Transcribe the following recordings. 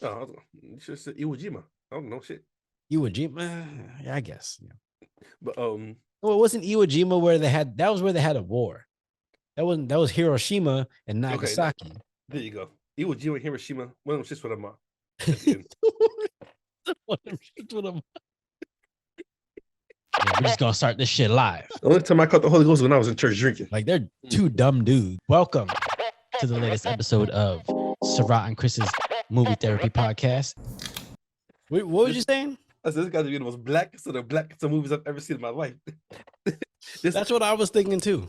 You should have said Iwo Jima. I don't know shit. Iwo Jima, yeah, I guess. Yeah. But Well, it wasn't Iwo Jima where they had that was where they had a war. That was Hiroshima and okay, Nagasaki. there you go. Iwo Jima, Hiroshima. One of them shits with them at the end. Yeah, we're just gonna start this shit live. The only time I caught the Holy Ghost was when I was in church drinking. Like they're two dumb dudes. Welcome to the latest episode of Sarath and Chris's Movie Therapy Podcast. Wait, what was you saying? I said this guy's the most blackest of the blackest movies I've ever seen in my life. That's what I was thinking too.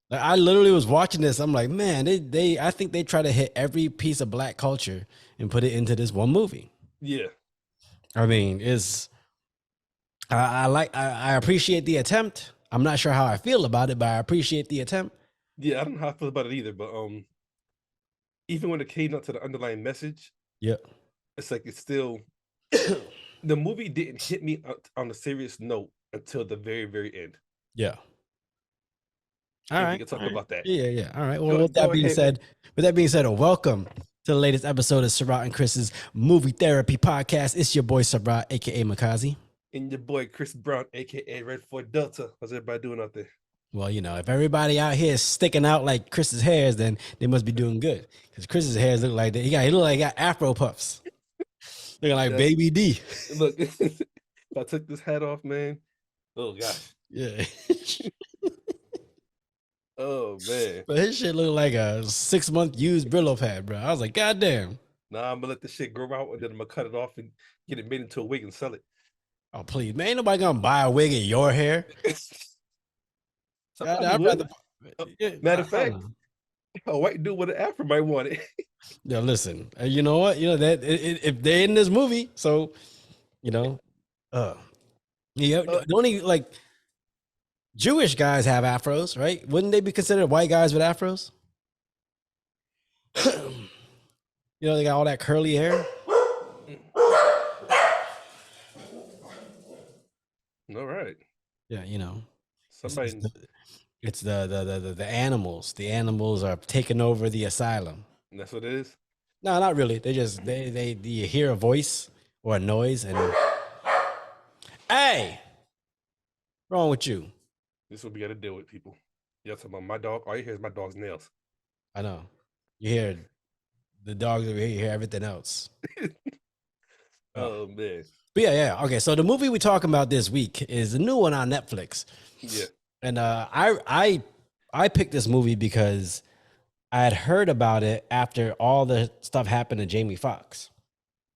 Like, I literally was watching this. I'm like, man, I think they try to hit every piece of black culture and put it into this one movie. Yeah. I mean, I appreciate the attempt. I'm not sure how I feel about it, but I appreciate the attempt. Yeah, I don't know how I feel about it either, but even when it came up to the underlying message, yeah, it's like it's still the movie didn't hit me on a serious note until the very, very end. Yeah. All right. We can talk about that. Yeah. All right. Well, with that being said, welcome to the latest episode of Sarath and Chris's Movie Therapy Podcast. It's your boy Sarath, aka Makazi. And your boy Chris Brown, aka Red Fort Delta. How's everybody doing out there? Well, you know, if everybody out here is sticking out like Chris's hairs, then they must be doing good. Because Chris's hairs look like he look like he got Afro puffs. Looking like Baby D. Look, if I took this hat off, man. Oh gosh. Yeah. Oh man. But his shit looked like a 6-month used Brillo pad, bro. I was like, God damn. Nah, I'm gonna let the shit grow out and then I'm gonna cut it off and get it made into a wig and sell it. Oh, please, man. Ain't nobody gonna buy a wig in your hair. Matter of fact, a white dude with an afro might want it. Yeah, listen. You know what? You know that if they're in this movie, so you know, the only like Jewish guys have afros, right? Wouldn't they be considered white guys with afros? You know, they got all that curly hair. All right. Yeah, you know, somebody. It's the animals. The animals are taking over the asylum. That's what it is. No, not really. They just you hear a voice or a noise and hey, wrong with you? This is what we got to deal with, people. Y'all talking about my dog? All you hear is my dog's nails. I know. You hear the dogs over here. You hear everything else. Oh man. But yeah. Okay, so the movie we're talking about this week is a new one on Netflix. Yeah. And I picked this movie because I had heard about it after all the stuff happened to Jamie Foxx.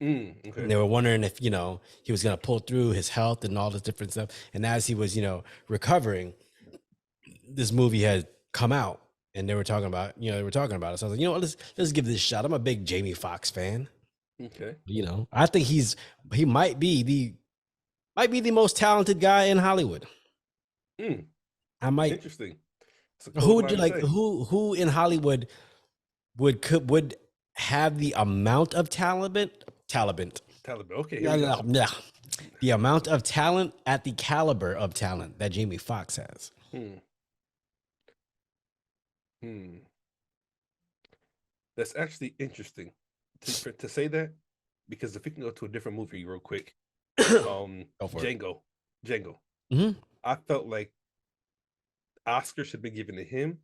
Okay. And they were wondering if, you know, he was going to pull through his health and all this different stuff. And as he was, you know, recovering, this movie had come out and they were talking about it. So I was like, you know what, let's give this a shot. I'm a big Jamie Foxx fan. Okay. You know, I think he might be the most talented guy in Hollywood. I might. Interesting. Who would you like? Who in Hollywood would have the amount of talent? Okay. The amount of talent at the caliber of talent that Jamie Foxx has. That's actually interesting to say that, because if we can go to a different movie real quick, Django. Mm-hmm. I felt like Oscar should be given to him,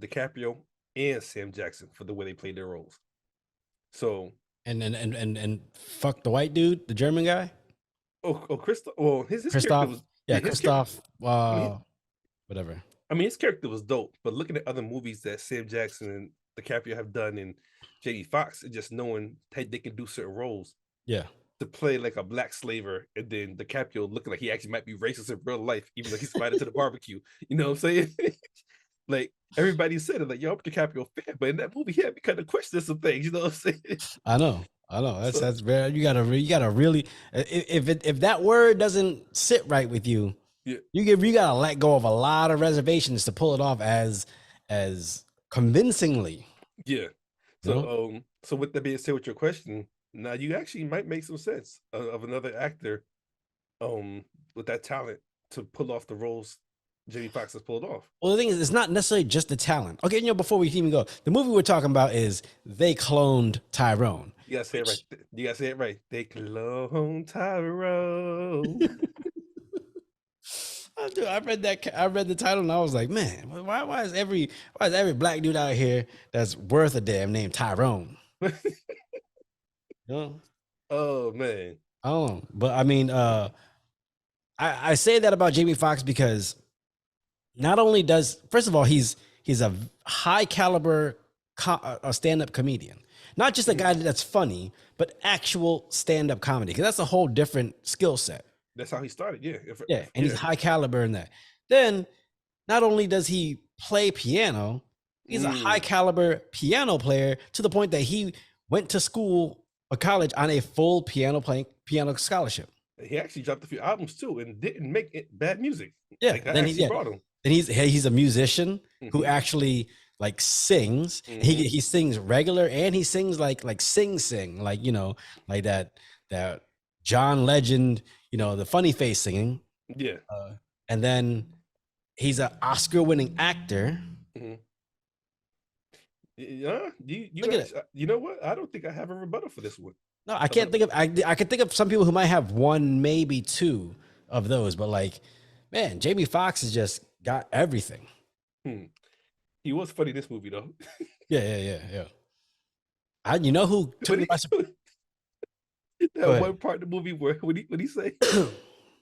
DiCaprio, and Sam Jackson for the way they played their roles. So and fuck the white dude, the German guy. Christoph. Well, his Christoph. Was, Christoph. Whatever. I mean, his character was dope, but looking at other movies that Sam Jackson and DiCaprio have done, and Jamie Foxx, and just knowing how they can do certain roles. Yeah. To play like a black slaver, and then DiCaprio looking like he actually might be racist in real life, even though he's invited to the barbecue. You know what I'm saying? Like everybody said it, like, yo, I'm DiCaprio fan, but in that movie, he had me kind of question some things. You know what I'm saying? I know. That's very. You gotta really. If that word doesn't sit right with you, you gotta let go of a lot of reservations to pull it off as convincingly. Yeah. So so with that being said, with your question, now you actually might make some sense of another actor with that talent to pull off the roles Jamie Foxx has pulled off. Well, the thing is, it's not necessarily just the talent. Okay, before we even go, the movie we're talking about is They Cloned Tyrone. You gotta say it right. You gotta say it right. They clone Tyrone. I read that. I read the title and I was like, man, why is every black dude out here that's worth a damn named Tyrone? You know? Oh man. Oh, but I mean, I say that about Jamie Foxx because not only does, first of all, he's a high caliber a stand-up comedian, not just a guy that's funny, but actual stand-up comedy, because that's a whole different skill set. That's how he started. Yeah. Yeah, and he's high caliber in that. Then, not only does he play piano, he's a high caliber piano player to the point that he went to school or college on a full piano scholarship. He actually dropped a few albums too and didn't make bad music. Yeah, like, then he brought him. And he's a musician who actually like sings. He sings regular and he sings like sing like, you know, like that John Legend, you know, the funny face singing. Yeah. And then he's an Oscar-winning actor. Yeah, you know what? I don't think I have a rebuttal for this one. No, I can't think of. I can think of some people who might have one, maybe two of those, but like, man, Jamie Foxx has just got everything. He was funny in this movie though. Yeah. You know who took me by surprise? That one part of the movie where when he say,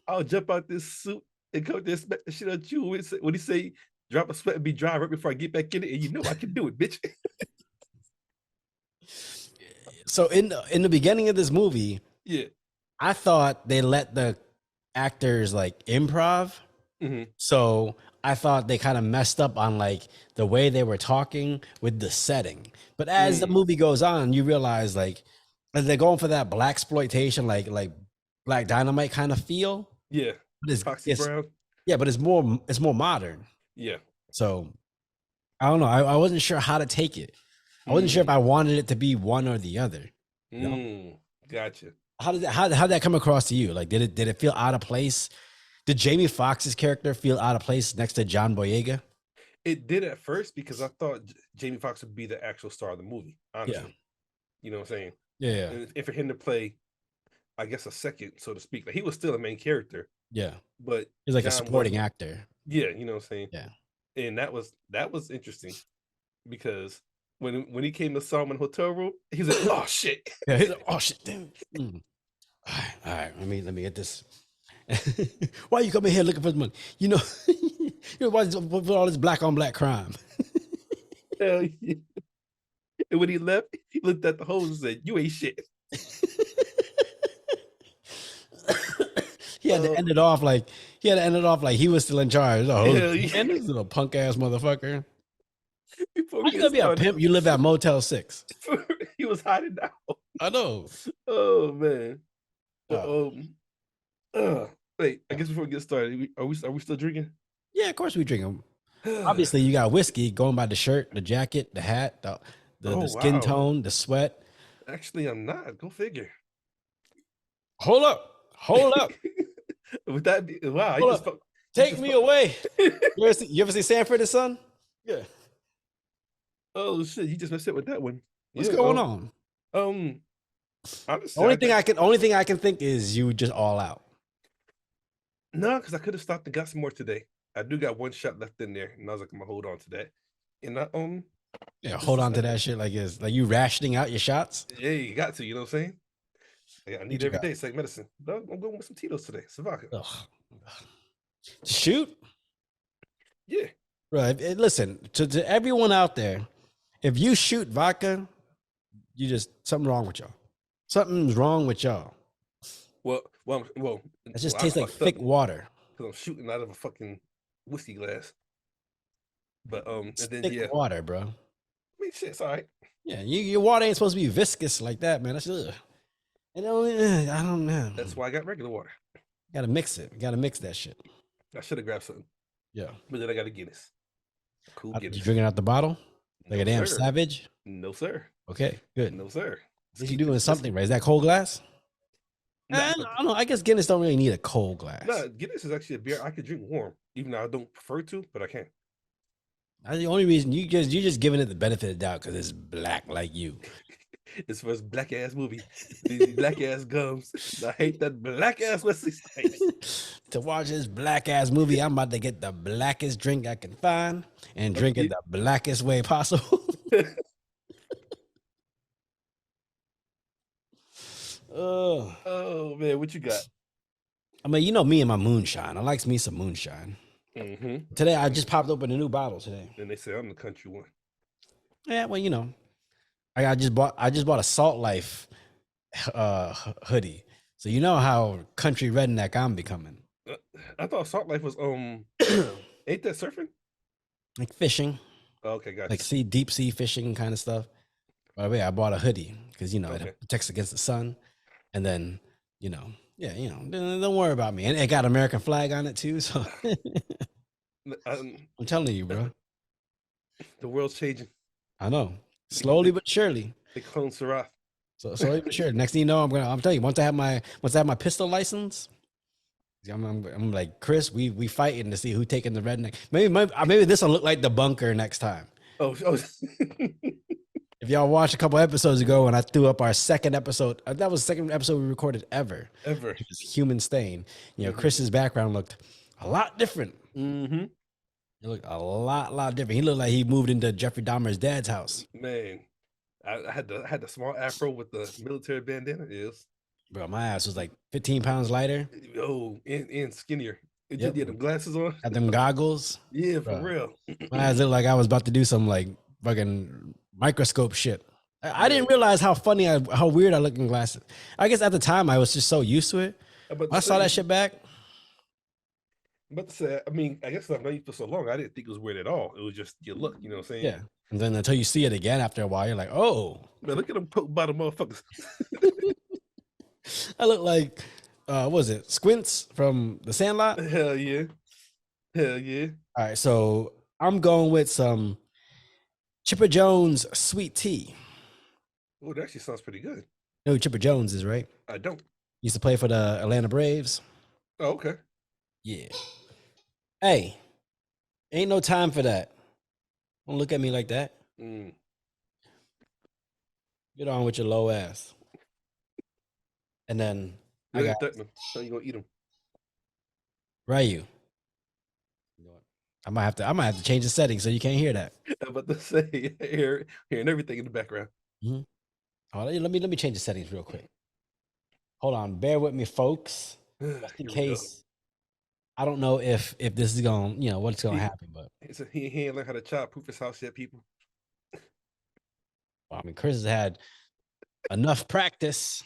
"I'll jump out this suit and come there smack the shit out you," when he say, "Drop a sweat and be dry right before I get back in it," and you know I can do it, bitch. So in the beginning of this movie, yeah, I thought they let the actors like improv. So I thought they kind of messed up on like the way they were talking with the setting. But as the movie goes on, you realize like they're going for that black exploitation, like Black Dynamite kind of feel. Yeah, but it's Brown. Yeah, but it's more modern. Yeah. So I don't know. I wasn't sure how to take it. I wasn't sure if I wanted it to be one or the other. You know? Gotcha. How did that come across to you? Like, did it feel out of place? Did Jamie Foxx's character feel out of place next to John Boyega? It did at first because I thought Jamie Foxx would be the actual star of the movie. Honestly, you know what I'm saying? Yeah. And for him to play, I guess, a second, so to speak, like he was still a main character. Yeah, but he's like a supporting actor. Yeah, you know what I'm saying? Yeah, and that was interesting because when he came to saw him in the hotel room, he's like, "Oh shit!" Yeah, he's like, "Oh shit!" Damn. All right. Let me get this. Why are you coming here looking for the money? You know, why put all this black on black crime? Hell yeah. And when he left, he looked at the hoes and said, "You ain't shit." He had to end it off like he was still in charge. Oh, yeah. And this little punk ass motherfucker. How you gonna be a pimp? You live at Motel 6. He was hiding out. I know. Oh man. Wait, I guess before we get started, are we still drinking? Yeah, of course we drink them. Obviously, you got whiskey going by the shirt, the jacket, the hat, the skin tone, the sweat. Actually, I'm not. Go figure. Hold up. Would that be wow? Take me away. You ever see Sanford and Son? Yeah. Oh shit! You just messed up with that one. What's going on? Honestly, only thing I can think is you just all out. No, because I could have stopped and got some more today. I do got one shot left in there, and I was like, I'm gonna hold on to that. And hold on to that shit like it's like you rationing out your shots. Yeah, you got to. You know what I'm saying? I need every day. It's like medicine. I'm going with some Tito's today. Savaka. Shoot. Yeah. Right. Listen to everyone out there. If you shoot vodka, you just something wrong with y'all. Something's wrong with y'all. Well. It just tastes like thick water. Because I'm shooting out of a fucking whiskey glass. But and then thick water, bro. I mean, shit, it's all right. Yeah, your water ain't supposed to be viscous like that, man. That's I don't know. That's why I got regular water. Gotta mix it. Gotta mix that shit. I should have grabbed something. Yeah. But then I got a Guinness. Cool Guinness. You drinking out the bottle? Like a damn savage? No, sir. Okay, good. No, sir. You're doing something right. Is that cold glass? Nah, I but don't know. I guess Guinness don't really need a cold glass. nah, Guinness is actually a beer I could drink warm, even though I don't prefer to, but I can. That's the only reason you just giving it the benefit of the doubt because it's black like you. It's for his black ass movie, these black ass gums. I hate that black ass Wesley Snipes. To watch this black ass movie, I'm about to get the blackest drink I can find and drink it the blackest way possible. Oh, Oh man, what you got? I mean, you know me and my moonshine. I likes me some moonshine. Mm-hmm. Today, I just popped open a new bottle today. And they say I'm the country one. Yeah, well, you know, I just bought a Salt Life hoodie. So you know how country redneck I'm becoming. I thought Salt Life was ain't that surfing? Like fishing, Oh, okay, got like you. deep sea fishing kind of stuff. By the way, I bought a hoodie because you know Okay. it protects against the sun, and then you know, yeah, you know, don't worry about me. And it got American flag on it too. So I'm telling you, bro. The world's changing. I know, slowly but surely. They clone Sarath. So slowly but surely. Next thing you know, I'm telling you, once I have my pistol license, I'm like Chris. We fighting to see who taking the redneck. Maybe this will look like the bunker next time. Oh. If y'all watched a couple episodes ago when I threw up our second episode, that was the second episode we recorded ever. It was Human Stain. You know, Chris's background looked a lot different. Mm-hmm. It looked a lot different. He looked like he moved into Jeffrey Dahmer's dad's house. Man, I had the small afro with the military bandana. Yes, Bro, my ass was like 15 pounds lighter. oh, and skinnier. It Yep. just had them glasses on. Had them goggles. Yeah, for Bro. real. My ass looked like I was about to do some like fucking microscope shit. I didn't realize how weird I looked in glasses. I guess at the time I was just so used to it. When I saw that shit back. I'm about to say, I mean, I guess I've known you for so long, I didn't think it was weird at all. It was just your look, you know what I'm saying? Yeah. And then until you see it again after a while, you're like, oh. Man, look at them poke bottom motherfuckers. I look like, what was it, Squints from The Sandlot? Hell yeah. Hell yeah. All right, so I'm going with some Chipper Jones sweet tea. Oh, that actually sounds pretty good. You know who Chipper Jones is, right? I don't. Used to play for the Atlanta Braves. Oh, okay. Yeah. Hey, ain't no time for that. Don't look at me like that. Get on with your low ass. And then I got that. So you gonna eat them? Ryu. I might have to change the settings so you can't hear that. I'm about to say hearing everything in the background. Mm-hmm. Oh, let me change the settings real quick. Hold on, bear with me, folks. Just in case. I don't know if this is going, you know, what's going to happen, but he ain't learned how to child-proof his house yet, people. I mean, Chris has had enough practice.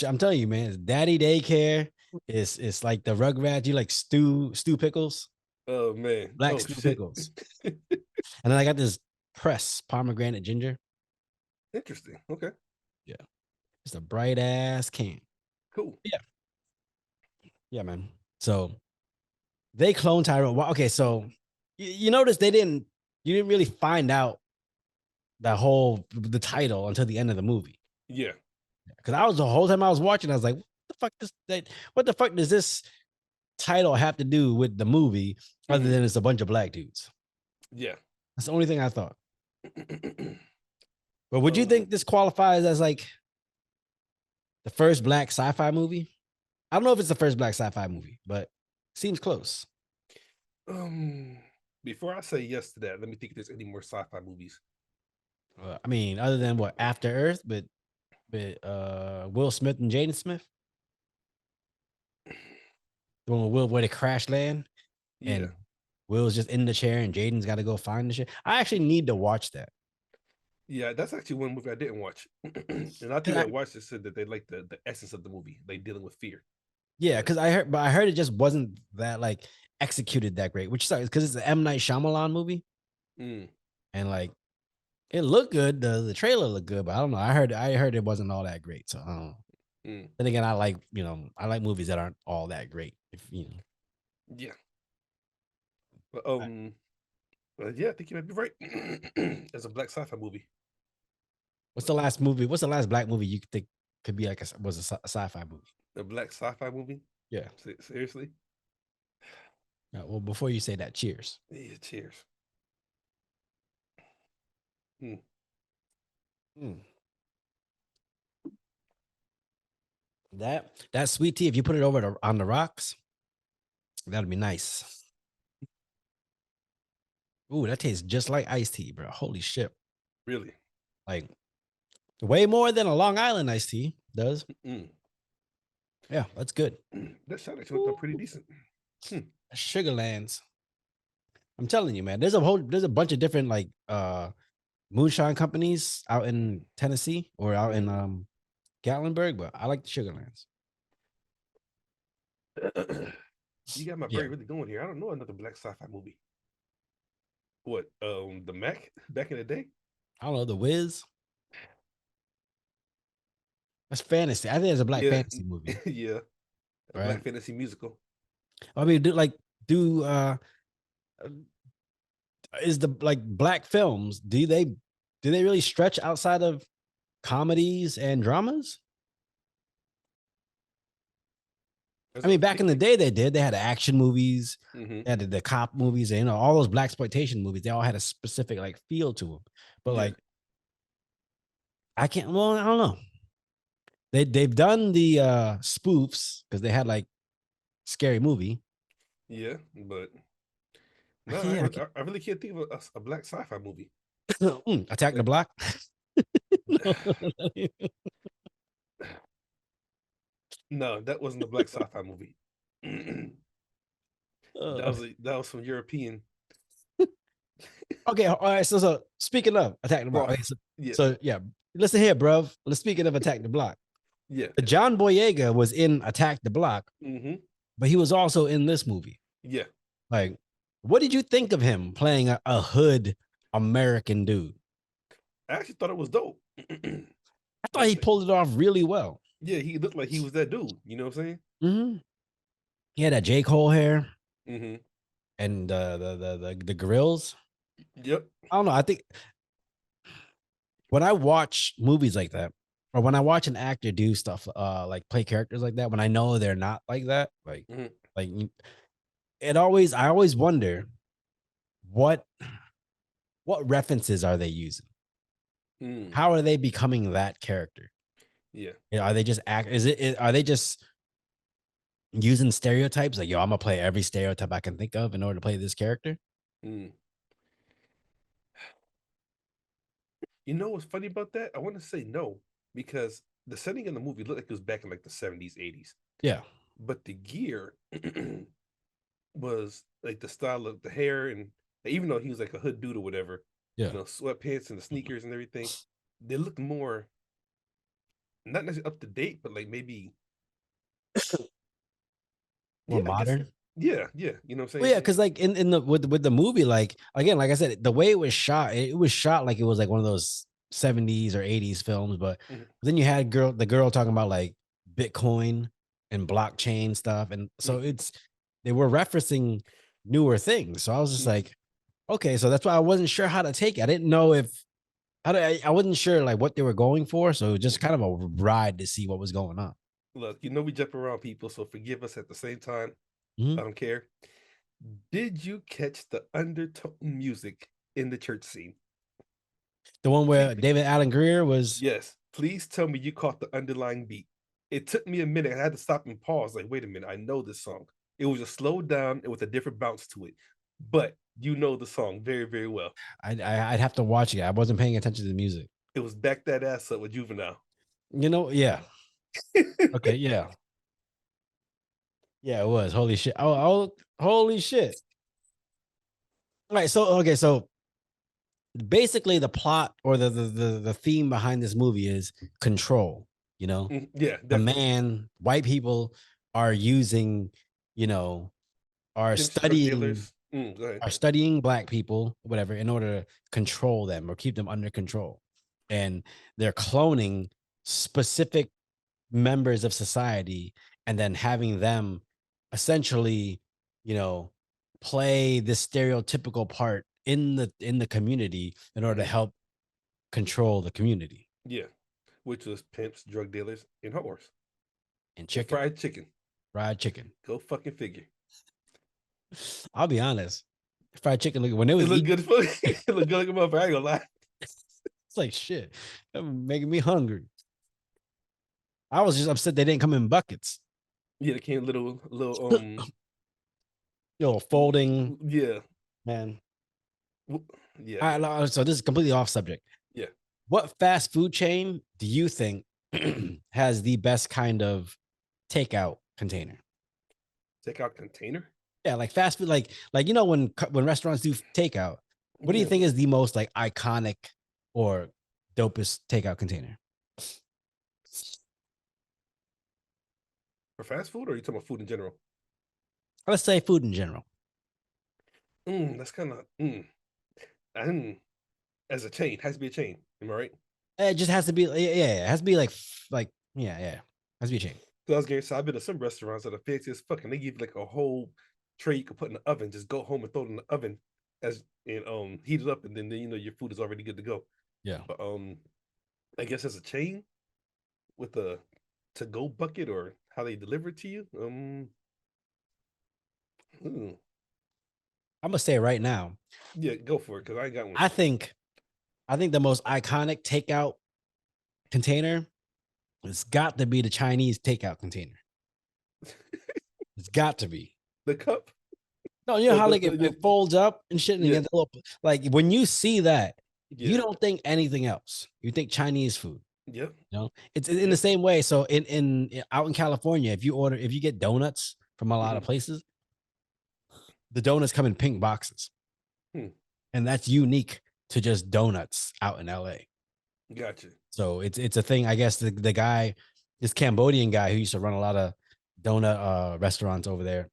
I'm telling you, man, it's daddy daycare. It's like the Rugrats. You like stew pickles? Oh man, black stew pickles. And then I got this press pomegranate ginger. Interesting. Okay. Yeah, it's a bright ass can. Cool. Yeah, man. So they cloned Tyrone. Okay, so you notice you didn't really find out the title until the end of the movie. Yeah. Because the whole time I was watching, I was like, what the fuck does this title have to do with the movie other than it's a bunch of black dudes? Yeah. That's the only thing I thought. But would you think this qualifies as like the first black sci-fi movie? I don't know if it's the first black sci-fi movie, but seems close. Before I say yes to that, let me think if there's any more sci-fi movies. I mean, other than what, After Earth, but Will Smith and Jaden Smith? The one with Will where they crash land? Yeah. And Will's just in the chair and Jaden's got to go find the shit. I actually need to watch that. Yeah, that's actually one movie I didn't watch. And I think I watched it, said that they like the essence of the movie, like dealing with fear. Yeah, because I heard it just wasn't that like executed that great, which sucks because it's an M. Night Shyamalan movie. And like it looked good. The trailer looked good, but I don't know. I heard it wasn't all that great. So I don't know. Then again, I like movies that aren't all that great. Yeah. But yeah, I think you might be right. As a black sci-fi movie. What's the last black movie you could think could be like a sci-fi movie. A black sci-fi movie? Yeah. Seriously? Well, before you say that, cheers. Yeah, cheers. Hmm. Mm. That sweet tea, if you put it over on the rocks, that'd be nice. Ooh, that tastes just like iced tea, bro. Holy shit. Really? Like way more than a Long Island iced tea does. Mm. Yeah, that's good. That sounded actually pretty decent. Sugarlands. I'm telling you, man. There's a bunch of different like moonshine companies out in Tennessee or out in Gatlinburg, but I like the Sugarlands. You got my Yeah. brain really going here. I don't know another black sci-fi movie. What? The Mac back in the day? I don't know, The Wiz. That's fantasy. I think it's a black Yeah, fantasy movie, yeah. A right? black fantasy musical. I mean, do is the like black films, do they really stretch outside of comedies and dramas? I mean, back in the day, they had action movies, they had the cop movies, and all those black exploitation movies. They all had a specific like feel to them. But Yeah. like, I can't. Well, I don't know. They've done the spoofs because they had like Scary Movie. Yeah, but I no, can't. I really can't think of a black sci-fi movie. Attack the Block. No, that wasn't a black sci-fi movie. Uh, That was some European. okay, all right. So speaking of Attack the Block, Bro, okay, yeah, so yeah, listen here, bro. Let's speaking of Attack the Block. yeah. John Boyega was in Attack the Block, but he was also in this movie. Yeah. Like, what did you think of him playing a hood American dude? I actually thought it was dope. I thought he pulled it off really well. Yeah, he looked like he was that dude. You know what I'm saying? Mm-hmm. He had that J. Cole hair Mm-hmm. and the grills. Yep. I don't know. I think when I watch movies like that, or when I watch an actor do stuff like play characters like that, when I know they're not like that, like I always wonder what references are they using? How are they becoming that character? Yeah. Are they just are they just using stereotypes like, yo, I'm gonna play every stereotype I can think of in order to play this character? You know what's funny about that? I want to say no, because the setting in the movie looked like it was back in like the 70s, 80s. Yeah. But the gear was like the style of the hair, and even though he was like a hood dude or whatever, Yeah. sweatpants and the sneakers and everything, they looked more not necessarily up to date, but like maybe More modern. Yeah, you know what I'm saying? Well, yeah, because like in the with the movie, like again, like I said, the way it was shot like it was like one of those 70s or 80s films, but then you had the girl talking about like Bitcoin and blockchain stuff, and so they were referencing newer things. So I was just like, okay, so that's why I wasn't sure how to take it. I didn't know if I wasn't sure like what they were going for, so it was just kind of a ride to see what was going on. Look, we jump around people, so forgive us at the same time. I don't care. Did you catch the undertone music in the church scene? The one where David Allen Greer was. Yes. Please tell me you caught the underlying beat. It took me a minute. I had to stop and pause. Like, wait a minute. I know this song. It was just slowed down. It was a different bounce to it. But you know the song very, very well. I'd have to watch it. I wasn't paying attention to the music. It was Back That Ass Up with Juvenile. Yeah. Okay, yeah. Yeah, it was. Holy shit. Oh, holy shit. All right, so basically the plot or the theme behind this movie is control, Yeah, definitely. The white people are using, are studying black people, whatever, in order to control them or keep them under control. And they're cloning specific members of society and then having them essentially, play this stereotypical part in the community in order to help control the community. Yeah. which was pimps, drug dealers, and whores, and and chicken, fried chicken. fried chicken. Go fucking figure. I'll be honest. Fried chicken, when it It was looked eating, good as fuck. It looked good like a motherfucker. I ain't gonna lie. it's like shit. That was making me hungry. I was just upset they didn't come in buckets. Yeah, it came little Yo, folding, yeah. man. Yeah. So this is completely off subject. Yeah. What fast food chain do you think has the best kind of takeout container? Take out container. Yeah, like fast food, like when restaurants do takeout. What do you Yeah. think is the most like iconic or dopest takeout container? For fast food, or are you talking about food in general? Let's say food in general. That's kind of and as a chain, has to be a chain. Am I right? It just has to be, yeah, it has to be like, yeah, has to be a chain. Because I was getting, so I've been to some restaurants that are fancy as fucking. They give you like a whole tray you can put in the oven. Just go home and throw it in the oven as and heat it up, and then you know your food is already good to go. Yeah. But I guess as a chain with a to go bucket or how they deliver it to you. I'm gonna say it right now. Yeah, go for it because I ain't got one. I think the most iconic takeout container it's got to be the Chinese takeout container. It's got to be. The cup. No, you know how like yeah, it folds up and shit, and you yeah, get the little, like when you see that, you yeah, don't think anything else. You think Chinese food. yeah, You know, it's in yeah. the same way. So out in California, if you get donuts from a lot of Mhm. places, the donuts come in pink boxes, Hmm. and that's unique to just donuts out in LA. Gotcha. So it's a thing. I guess the guy, this Cambodian guy who used to run a lot of donut restaurants over there,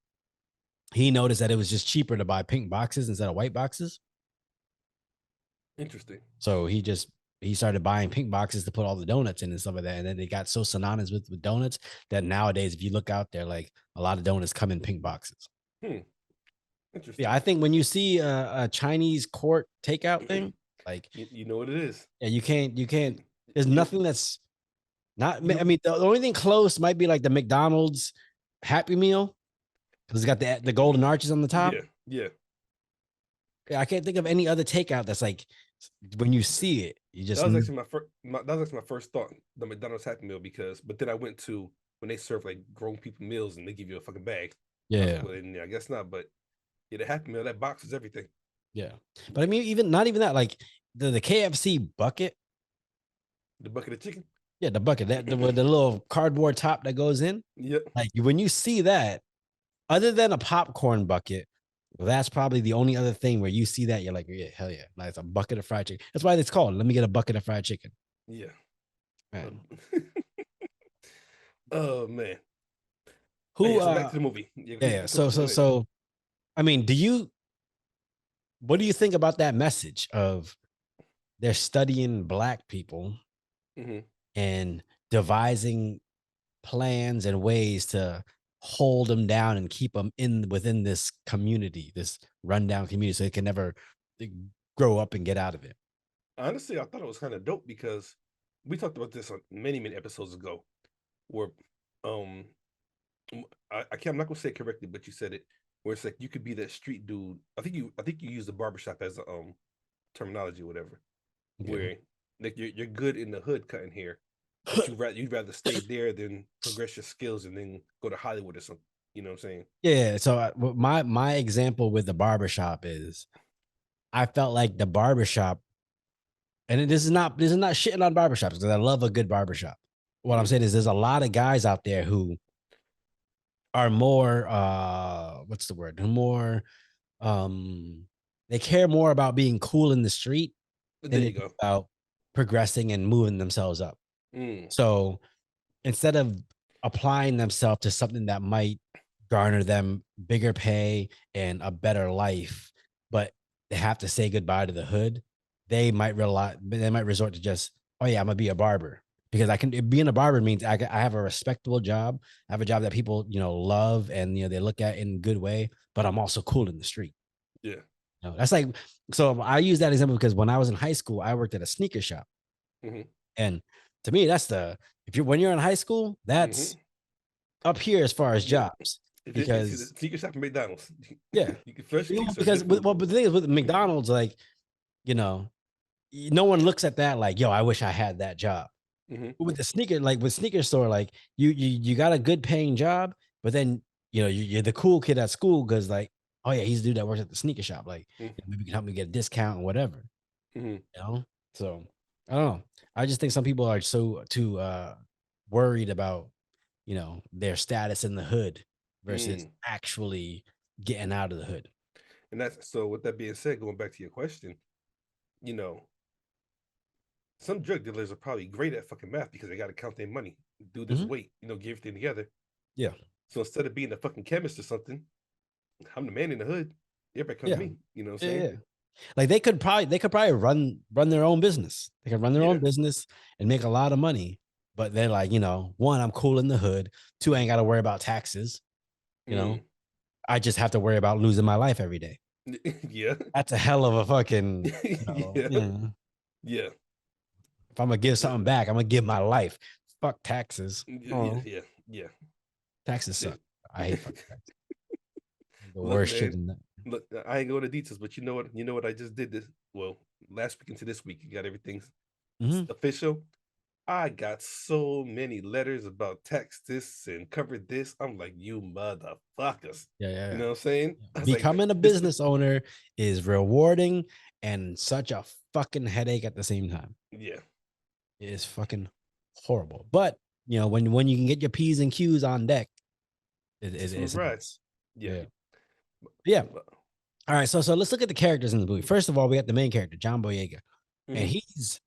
he noticed that it was just cheaper to buy pink boxes instead of white boxes. Interesting. So he started buying pink boxes to put all the donuts in and stuff like that. And then they got so synonymous with donuts that nowadays, if you look out there, like a lot of donuts come in pink boxes. Interesting. Yeah, I think when you see a Chinese court takeout thing, like You know what it is. yeah, you can't. There's You, nothing that's not. I you, mean, the only thing close might be like the McDonald's Happy Meal because it's got the golden arches on the top. yeah, yeah. Yeah, I can't think of any other takeout that's like when you see it, you just That was actually that was actually my first thought, the McDonald's Happy Meal, but then I went to when they serve like grown people meals and they give you a fucking bag. yeah. I guess not, but yeah, the Happy Meal, that box is everything. Yeah. But I mean, even not even that, like the KFC bucket. The bucket of chicken. Yeah, the bucket, that with the little cardboard top that goes in. Yep. Like when you see that, other than a popcorn bucket, that's probably the only other thing where you see that, you're like, yeah, hell yeah. Nice. A bucket of fried chicken. That's why it's called. Let me get a bucket of fried chicken. Yeah. Man. Oh man. Who So back to the movie. Yeah. So I mean, what do you think about that message of they're studying black people and devising plans and ways to hold them down and keep them within this community, this rundown community, so they can never grow up and get out of it? Honestly, I thought it was kind of dope because we talked about this on many episodes ago, where um I'm not gonna say it correctly, but you said it where it's like you could be that street dude. I think you use the barbershop as a terminology or whatever. Okay. Where like you're good in the hood cutting hair, but you'd rather stay there than progress your skills and then go to Hollywood or something. You know what I'm saying? Yeah. So my example with the barbershop is I felt like the barbershop, and this is not shitting on barbershops because I love a good barbershop. What I'm saying is there's a lot of guys out there who are more what's the word? More they care more about being cool in the street But than there they you do go. about progressing and moving themselves up. So instead of applying themselves to something that might garner them bigger pay and a better life, but they have to say goodbye to the hood, they might resort to just, oh yeah, I'm gonna be a barber because being a barber means I have a respectable job. I have a job that people, love and, they look at in a good way, but I'm also cool in the street. Yeah. That's like, so I use that example because when I was in high school, I worked at a sneaker shop. Mhm. And To me, that's the if you're when you're in high school, Hmm. that's up here as far as Yeah. jobs It's the because sneaker shop at McDonald's. yeah, Fresh you know, kicks are because good food. well, but the thing is with McDonald's, like you know, no one looks at that like, yo, I wish I had that job. Hmm. With the sneaker, like with sneaker store, like you got a good paying job, but then you're the cool kid at school because like, oh yeah, he's the dude that works at the sneaker shop. Like, maybe you can help me get a discount or whatever. Hmm. You know, so I don't know. I just think some people are so too worried about their status in the hood versus Mm. actually getting out of the hood. And that's so. With that being said, going back to your question, you know, some drug dealers are probably great at fucking math because they got to count their money, do this Mhm. weight, get everything together. Yeah, So instead of being a fucking chemist or something, I'm the man in the hood. Everybody come to yeah, me. You know what I'm yeah, saying? yeah. Like they could probably run their own business. They can run their Yeah. own business and make a lot of money. But they're like, one, I'm cool in the hood. Two, I ain't got to worry about taxes. You know, Mm. I just have to worry about losing my life every day. Yeah. That's a hell of a fucking, Yeah. Yeah. if I'm gonna give Yeah. something back, I'm gonna give my life. Fuck taxes. Yeah. Oh, Yeah. Yeah. taxes Shit. suck. I hate fucking taxes. The Look, worst shit man. in that. Look, I ain't going to details, but you know what? You know what I just did this. Well, last week into this week, you got everything Mhm. official. I got so many letters about tax this and cover this. I'm like, you motherfuckers. Yeah, yeah, You yeah. know what I'm saying? I was like, Becoming a this is business owner is rewarding and such a fucking headache at the same time. yeah, It is fucking horrible. But when you can get your P's and Q's on deck, it's a smooth it's ride. nice. Yeah. Yeah. Yeah. But, All right. So let's look at the characters in the movie. First of all, we got the main character, John Boyega. And mhm, he's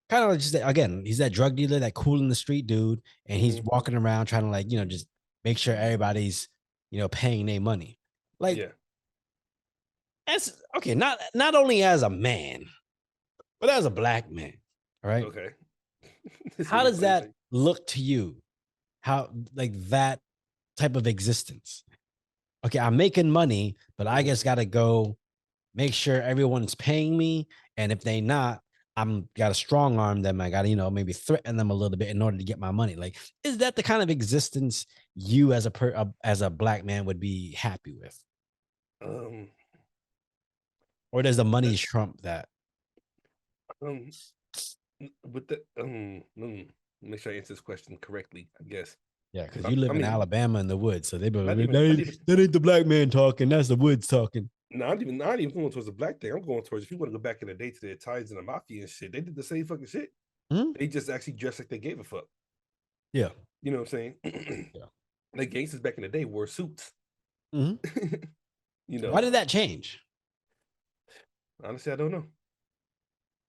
kind of just again, he's that drug dealer, that cool in the street dude, and he's mhm, walking around trying to like, just make sure everybody's, paying their money. Like yeah. as okay, not only as a man, but as a black man. All right. Okay. This How really does funny that thing. look to you? How like that type of existence? Okay, I'm making money, but I Mhm. just gotta go make sure everyone's paying me. And if they not, I'm gotta strong arm them. I gotta, maybe threaten them a little bit in order to get my money. Like, is that the kind of existence you as a black man would be happy with? Um, Or does the uh, money trump that? um, with the make sure I answer this question correctly. I guess. Yeah, because I, you I live in mean, Alabama in the woods. So they be like, not even. that ain't the black man talking, that's the woods talking. No, not even going towards the black thing. I'm going towards if you want to go back in the day to the Italians and the mafia and shit, they did the same fucking shit. Mhm. They just actually dressed like they gave a fuck. Yeah. You know what I'm saying? Yeah. Like gangsters back in the day wore suits. Mhm. You Why know, did that change? honestly, I don't know.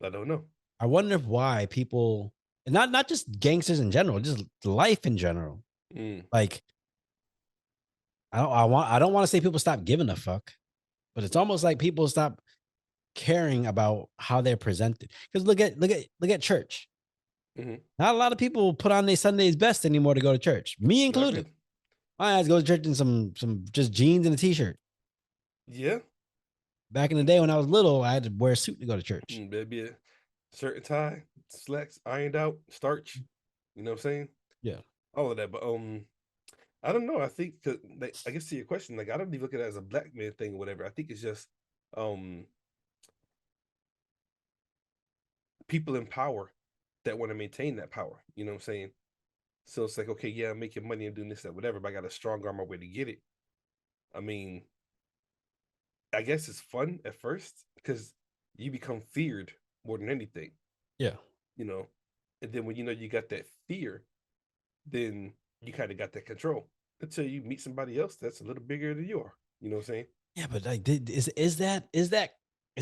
I don't know. I wonder why people, and not just gangsters in general, just life in general. Mm, Like I don't want to say people stop giving a fuck, but it's almost like people stop caring about how they're presented. Because look at church. mhm. Not a lot of people put on their Sunday's best anymore to go to church, me Not included. really. I had to go to church in some just jeans and a t-shirt. Yeah, Back in the day when I was little, I had to wear a suit to go to church. maybe a shirt and tie, slacks ironed out, starch. You know what I'm saying? Yeah. All of that. But I don't know. I think 'cause, like, I guess to your question, like I don't even look at it as a black man thing or whatever. I think it's just um people in power that want to maintain that power. You know what I'm saying? So it's like, okay, yeah, I'm making money and doing this, that, whatever, but I got a strong arm my way to get it. I mean, I guess it's fun at first because you become feared more than anything, Yeah. you know. And then when you know you got that fear, then you kind of got that control until you meet somebody else that's a little bigger than you are. You know what I'm saying? Yeah, but like, is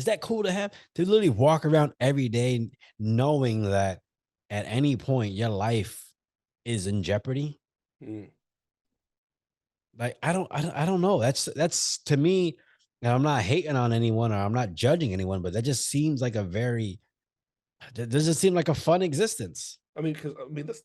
that cool to have to literally walk around every day knowing that at any point your life is in jeopardy? Mm, Like, I don't know. That's to me, and I'm not hating on anyone or I'm not judging anyone, but that just seems like a very that doesn't seem like a fun existence. I mean, because I mean, let's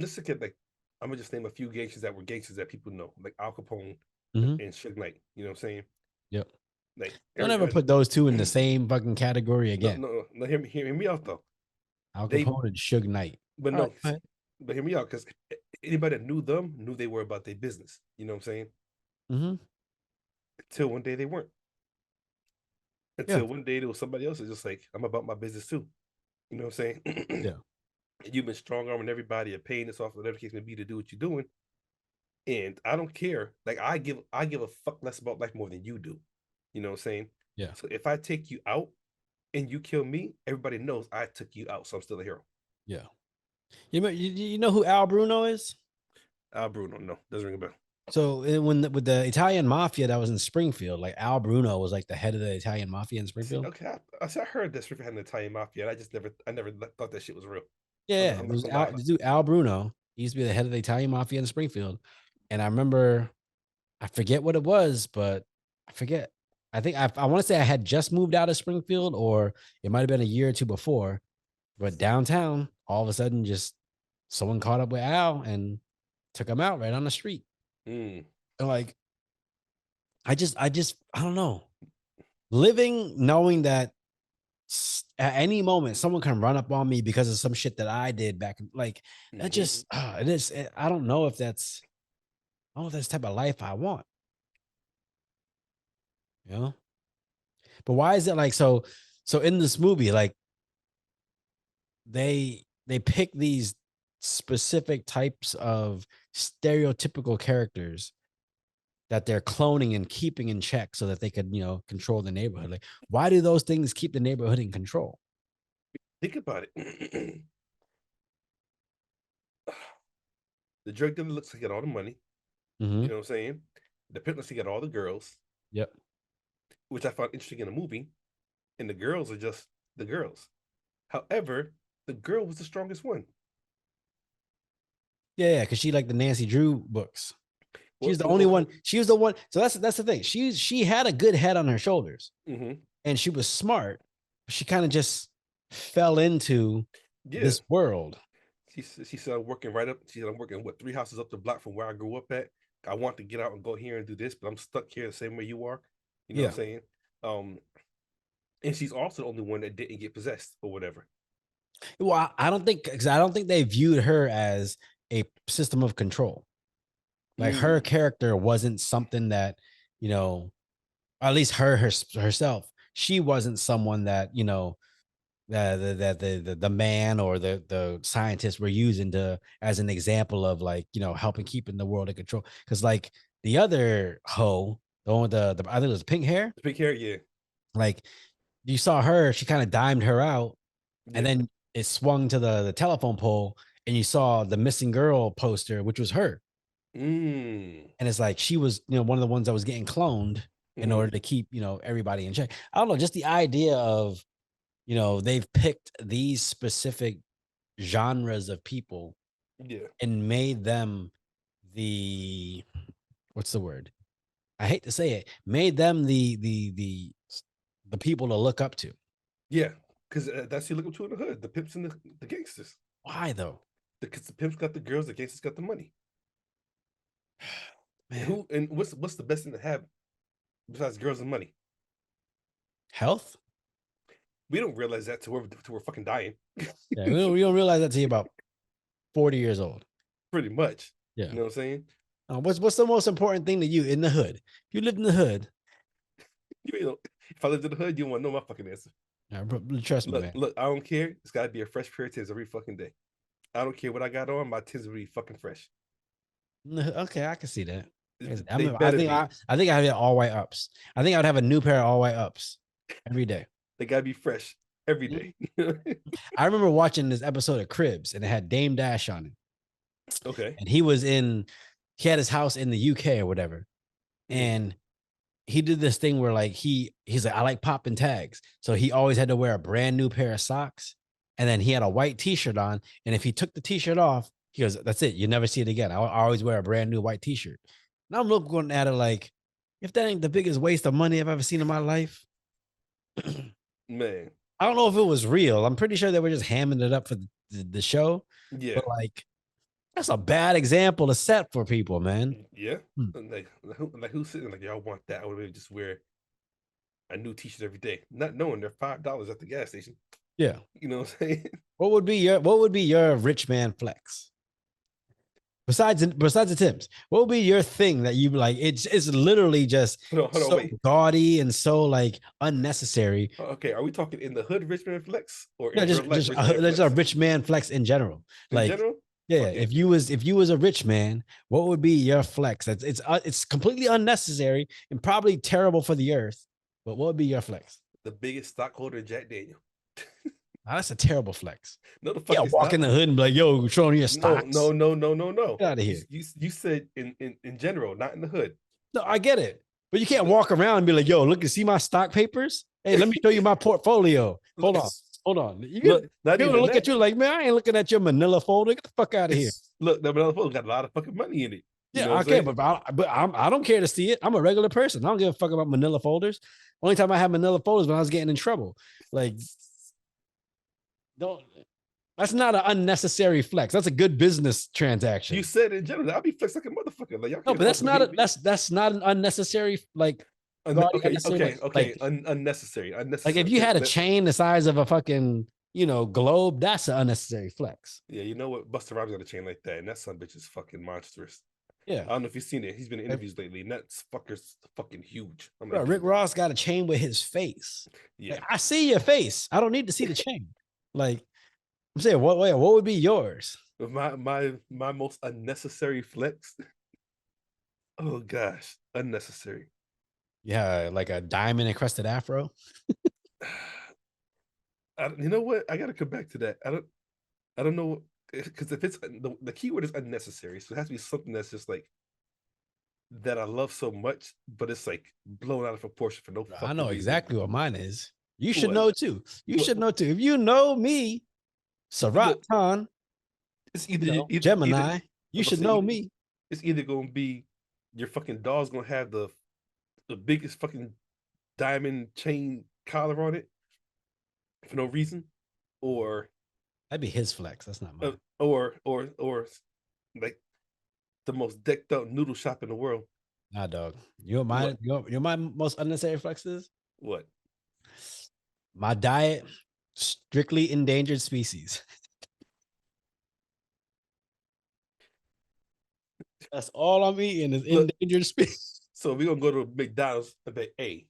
let's look at like I'm gonna just name a few gangsters that were gangsters that people know, like Al Capone Mhm. and Suge Knight. You know what I'm saying? Yep. Like Don't ever put those two in the same fucking category no, again. no, no. Hear me out though. Al They Capone and Suge Knight. But All right, no, go ahead. but hear me out, because anybody that knew them knew they were about their business. You know what I'm saying? Mm-hmm. Until one day they weren't. Yeah, Until one day there was somebody else that's just like, I'm about my business too. You know what I'm saying? yeah, You've been strong arming everybody, or paying this off, whatever the case may be, to do what you're doing. And I don't care. Like I give a fuck less about life more than you do. You know what I'm saying? yeah, So if I take you out and you kill me, everybody knows I took you out, so I'm still a hero. yeah. You know who Al Bruno is? Bruno, no, doesn't ring a bell. So with the Italian mafia that was in Springfield, like Al Bruno was like the head of the Italian mafia in See, Springfield. okay, I heard that Strickland had an Italian mafia, and I never thought that shit was real. Yeah, I'm it not was gonna lie. The dude Al Bruno. He used to be the head of the Italian mafia in Springfield, and I remember I forget what it was, but I forget. I think I want to say I had just moved out of Springfield, or it might have been a year or two before. But downtown, all of a sudden, just someone caught up with Al and took him out right on the street. Mm, And like, I don't know. Living knowing that at any moment someone can run up on me because of some shit that I did back, like that hmm just it is. I don't know if that's the type of life I want. You know. But why is it like so? So in this movie, like they pick these specific types of stereotypical characters that they're cloning and keeping in check so that they could, control the neighborhood. Like, why do those things keep the neighborhood in control? Think about it. The drug dealer looks like he got all the money. Mm-hmm. You know what I'm saying? The pimp looks like he got all the girls, Yep. which I found interesting in the movie. And the girls are just the girls. However, the girl was the strongest one. Yeah, because she like the Nancy Drew books. Well, She's the only one. She was the one. So that's the thing. She had a good head on her shoulders, mm-hmm. and she was smart. She kind of just fell into Yeah. this world. She said I'm working right up. She said I'm working what 3 houses up the block from where I grew up at. I want to get out and go here and do this, but I'm stuck here the same way you are. You know what I'm Yeah. saying? Um, and she's also the only one that didn't get possessed or whatever. Well, I don't think because I don't think they viewed her as a system of control. Like her Mm, character wasn't something that, you know, at least herself. She wasn't someone that the man or the scientists were using to as an example of like helping keeping the world in control. Because like the other hoe, the one with the I think it was pink hair, the pink hair, yeah, like you saw her, she kind of dimed her out, and yeah. then it swung to the telephone pole, and you saw the missing girl poster, which was her. Mm, And it's like she was, one of the ones that was getting cloned in mm-hmm. order to keep, everybody in check. I don't know, just the idea of, they've picked these specific genres of people Yeah, and made them the what's the word? I hate to say it, made them the people to look up to. yeah. Because that's who you look to in the hood. The pimps and the gangsters. Why though? Because the pimps got the girls, the gangsters got the money. And Man, who and what's the best thing to have besides girls and money? health? We don't realize that till we're fucking dying. Yeah, we don't realize that till you're about 40 years old. Pretty much. Yeah. You know what I'm saying? What's the most important thing to you in the hood? If you lived in the hood, You know, if I lived in the hood, you won't know my fucking answer. trust me, Look, man. look, I don't care. It's gotta be a fresh pair of tins every fucking day. I don't care what I got on, my tins will be fucking fresh. Okay, I can see that. They better be. I think I have all white ups. I think I would have a new pair of all white ups every day. They gotta be fresh every Mhm. day. I remember watching this episode of Cribs and it had Dame Dash on it. Okay. And he had his house in the UK or whatever. Mhm. And he did this thing where like he's like, I like popping tags. So he always had to wear a brand new pair of socks. And then he had a white t-shirt on. And if he took the t-shirt off, he goes, that's it. You never see it again. I always wear a brand new white t-shirt. And I'm looking at it like, if that ain't the biggest waste of money I've ever seen in my life. Man. I don't know if it was real. I'm pretty sure they were just hamming it up for the show. Yeah. But like, that's a bad example to set for people, man. Yeah. Hmm. Like who's sitting like y'all want that? I would maybe just wear a new t-shirt every day, not knowing they're $5 at the gas station. Yeah. You know what I'm saying? What would be your rich man flex? Besides the Timbs, what would be your thing that you like? It's literally just Hold on, so wait. gaudy and so like unnecessary. Okay, are we talking in the hood rich man flex or No, in real life rich man just a flex? rich man flex in general. In Like, general? yeah, Okay. if you was a rich man, what would be your flex? It's completely unnecessary and probably terrible for the earth. But what would be your flex? The biggest stockholder in Jack Daniel. Now, that's a terrible flex. No, the Yeah, fuck it's walk not. in the hood and be like, "Yo, showing your No, stocks." no, no, no, no, no. Get out of here. You said in general, not in the hood. No, I get it, but you can't walk around and be like, "Yo, look and see my stock papers. Hey, let me show you my portfolio." Hold on, hold on. You Look, get not people even look at that. you like, "Man, I ain't looking at your Manila folder. Get the fuck out of here." Look, that Manila got a lot of fucking money in it. You Yeah, know what I'm okay, saying? I don't care to see it. I'm a regular person. I don't give a fuck about Manila folders. Only time I have Manila folders when I was getting in trouble. Like, don't. That's not an unnecessary flex. That's a good business transaction. You said in general, I'll be flexed like a motherfucker. Like y'all No, can't but fucking beat me. that's not an unnecessary like gaudy Okay, unnecessary flex. Like unnecessary, like if unnecessary. you Okay, had a chain the size of a fucking globe, that's an unnecessary flex. yeah, you know what? Busta Rhymes got a chain like that, and that son bitch is fucking monstrous. Yeah, I don't know if you've seen it. He's been in interviews lately, and that fucker's fucking huge. I'm bro. like, Rick Ross got a chain with his face. yeah. Like, I see your face. I don't need to see the chain. Like I'm saying, what would be yours? My most unnecessary flex. Oh gosh, unnecessary. Yeah, like a diamond encrusted afro. You know what? I gotta come back to that. I don't know because if it's the keyword is unnecessary, so it has to be something that's just like that I love so much, but it's like blown out of proportion for no I fucking know reason. exactly what mine is. You should What? know too. You What? should know too. If you know me, Sarath Look, Khan, it's either Gemini, you I'm gonna should say know me. it's either gonna be your fucking dog's gonna have the biggest fucking diamond chain collar on it for no reason, or That'd be his flex. That's not mine. or like the most decked out noodle shop in the world. Nah, dog. You're What? my most unnecessary flexes. What? My diet, strictly endangered species. That's all I'm eating is Look, endangered species. so we're gonna go to McDonald's and be, hey,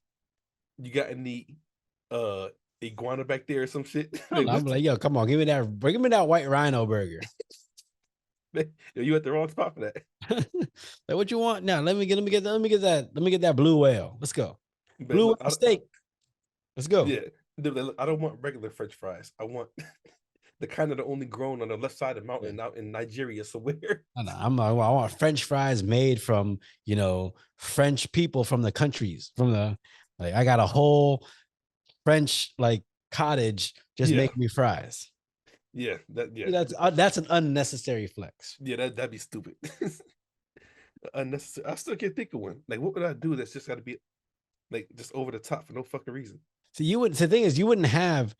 you got any iguana back there or some shit? Like, I'm like, yo, come on, give me that white rhino burger. you at the wrong spot for that. Like, what you want now? Let me get that blue whale. Let's go. But Blue look, whale steak. Let's go. yeah, I don't want regular French fries. I want the kind that are only grown on the left side of the mountain out in Nigeria somewhere. I want French fries made from French people from the countries like I got a whole French like cottage just Yeah, make me fries. yeah, That's an unnecessary flex. yeah, that'd be stupid. Unnecessary. I still can't think of one. Like, what would I do that's just got to be like just over the top for no fucking reason? So the thing is you wouldn't have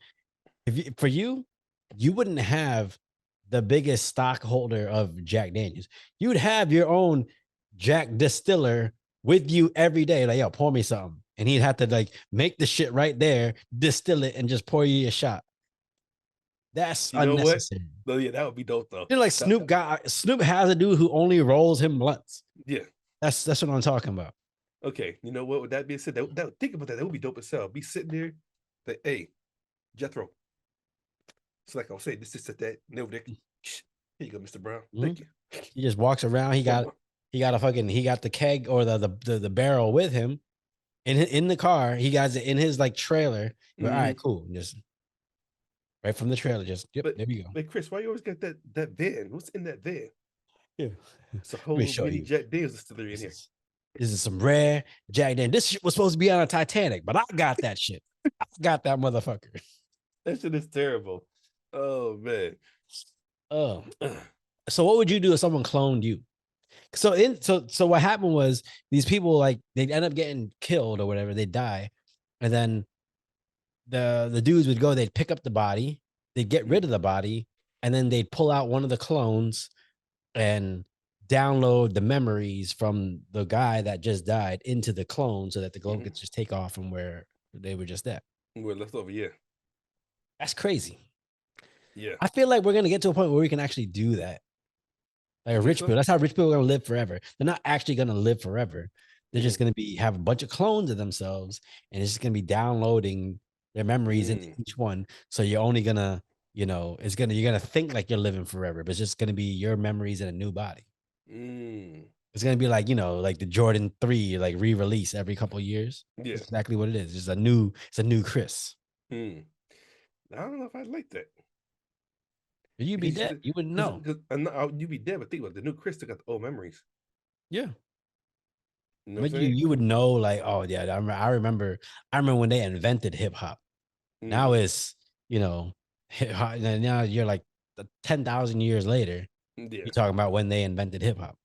you wouldn't have the biggest stockholder of Jack Daniels. You would have your own Jack distiller with you every day. Like, yo, pour me something. And he'd have to like make the shit right there, distill it, and just pour you a shot. That's You know what? unnecessary. No, yeah, that would be dope though. You know, like Snoop has a dude who only rolls him blunts. Yeah. That's what I'm talking about. Okay. You know what? With that being said, think about that. That would be dope as hell. Be sitting there, like, hey, Jethro. It's like I'll say this, that. No, Dick. Here you go, Mr. Brown. Thank you. He just walks around. He got the keg or the barrel with him in the car. He got it in his like trailer. All right, cool. Just right from the trailer. Just there you go. But Chris, why you always got that van? What's in that van? Yeah, it's a whole mini Jack Daniels distillery in here. This is some rare Jack Daniels. This shit was supposed to be on a Titanic, but I got that shit. I got that motherfucker. That shit is terrible. Oh man. Oh. So what would you do if someone cloned you? So what happened was these people like they'd end up getting killed or whatever, they die, and then the dudes would go, they'd pick up the body, they'd get rid of the body, and then they'd pull out one of the clones and download the memories from the guy that just died into the clone so that the clone could just take off from where they were just at. We're left over, yeah. That's crazy. Yeah. I feel like we're gonna get to a point where we can actually do that. Like You think rich so? people. That's how rich people are gonna live forever. They're not actually gonna live forever. They're just gonna have a bunch of clones of themselves, and it's just gonna be downloading their memories into each one. So you're only gonna, you're gonna think like you're living forever, but it's just gonna be your memories in a new body. It's gonna be like, like the Jordan 3, like re-release every couple of years. Yeah. That's exactly what it is. It's a new Chris. I don't know if I like that. You'd be dead. You wouldn't know. You'd be dead, but think about it, the new Chris took out the old memories. Yeah. You know what I'm But saying? you would know, like, oh yeah, I remember when they invented hip hop. Now it's, hip hop, and now you're like 10,000 years later. Yeah. You're talking about when they invented hip hop.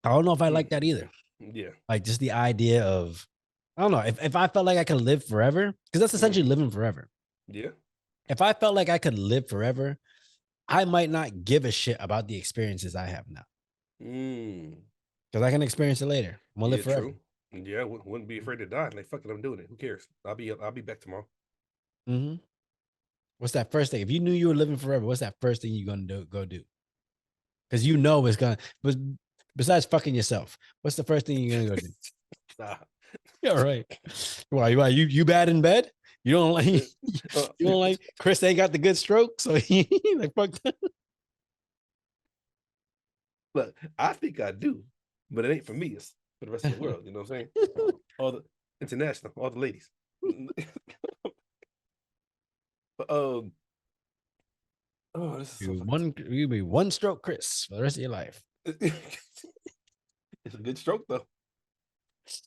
I don't know if I like that either. Yeah. Like just the idea of, I don't know, if I felt like I could live forever, because that's essentially living forever. Yeah. If I felt like I could live forever, I might not give a shit about the experiences I have now. Because I can experience it later. I'm gonna live forever. True. Yeah, wouldn't be afraid to die. Like, fuck it, I'm doing it. Who cares? I'll be back tomorrow. What's that first thing? If you knew you were living forever, what's that first thing you're gonna go do? Because it's gonna. But besides fucking yourself, what's the first thing you're gonna go do? Nah. Yeah, right. Why you bad in bed? You don't like you don't like Chris ain't got the good stroke, so he like fuck that. Look, I think I do, but it ain't for me. It's for the rest of the world. You know what I'm saying? All the international, all the ladies. But, this is so You be one stroke, Chris, for the rest of your life. It's a good stroke, though. It's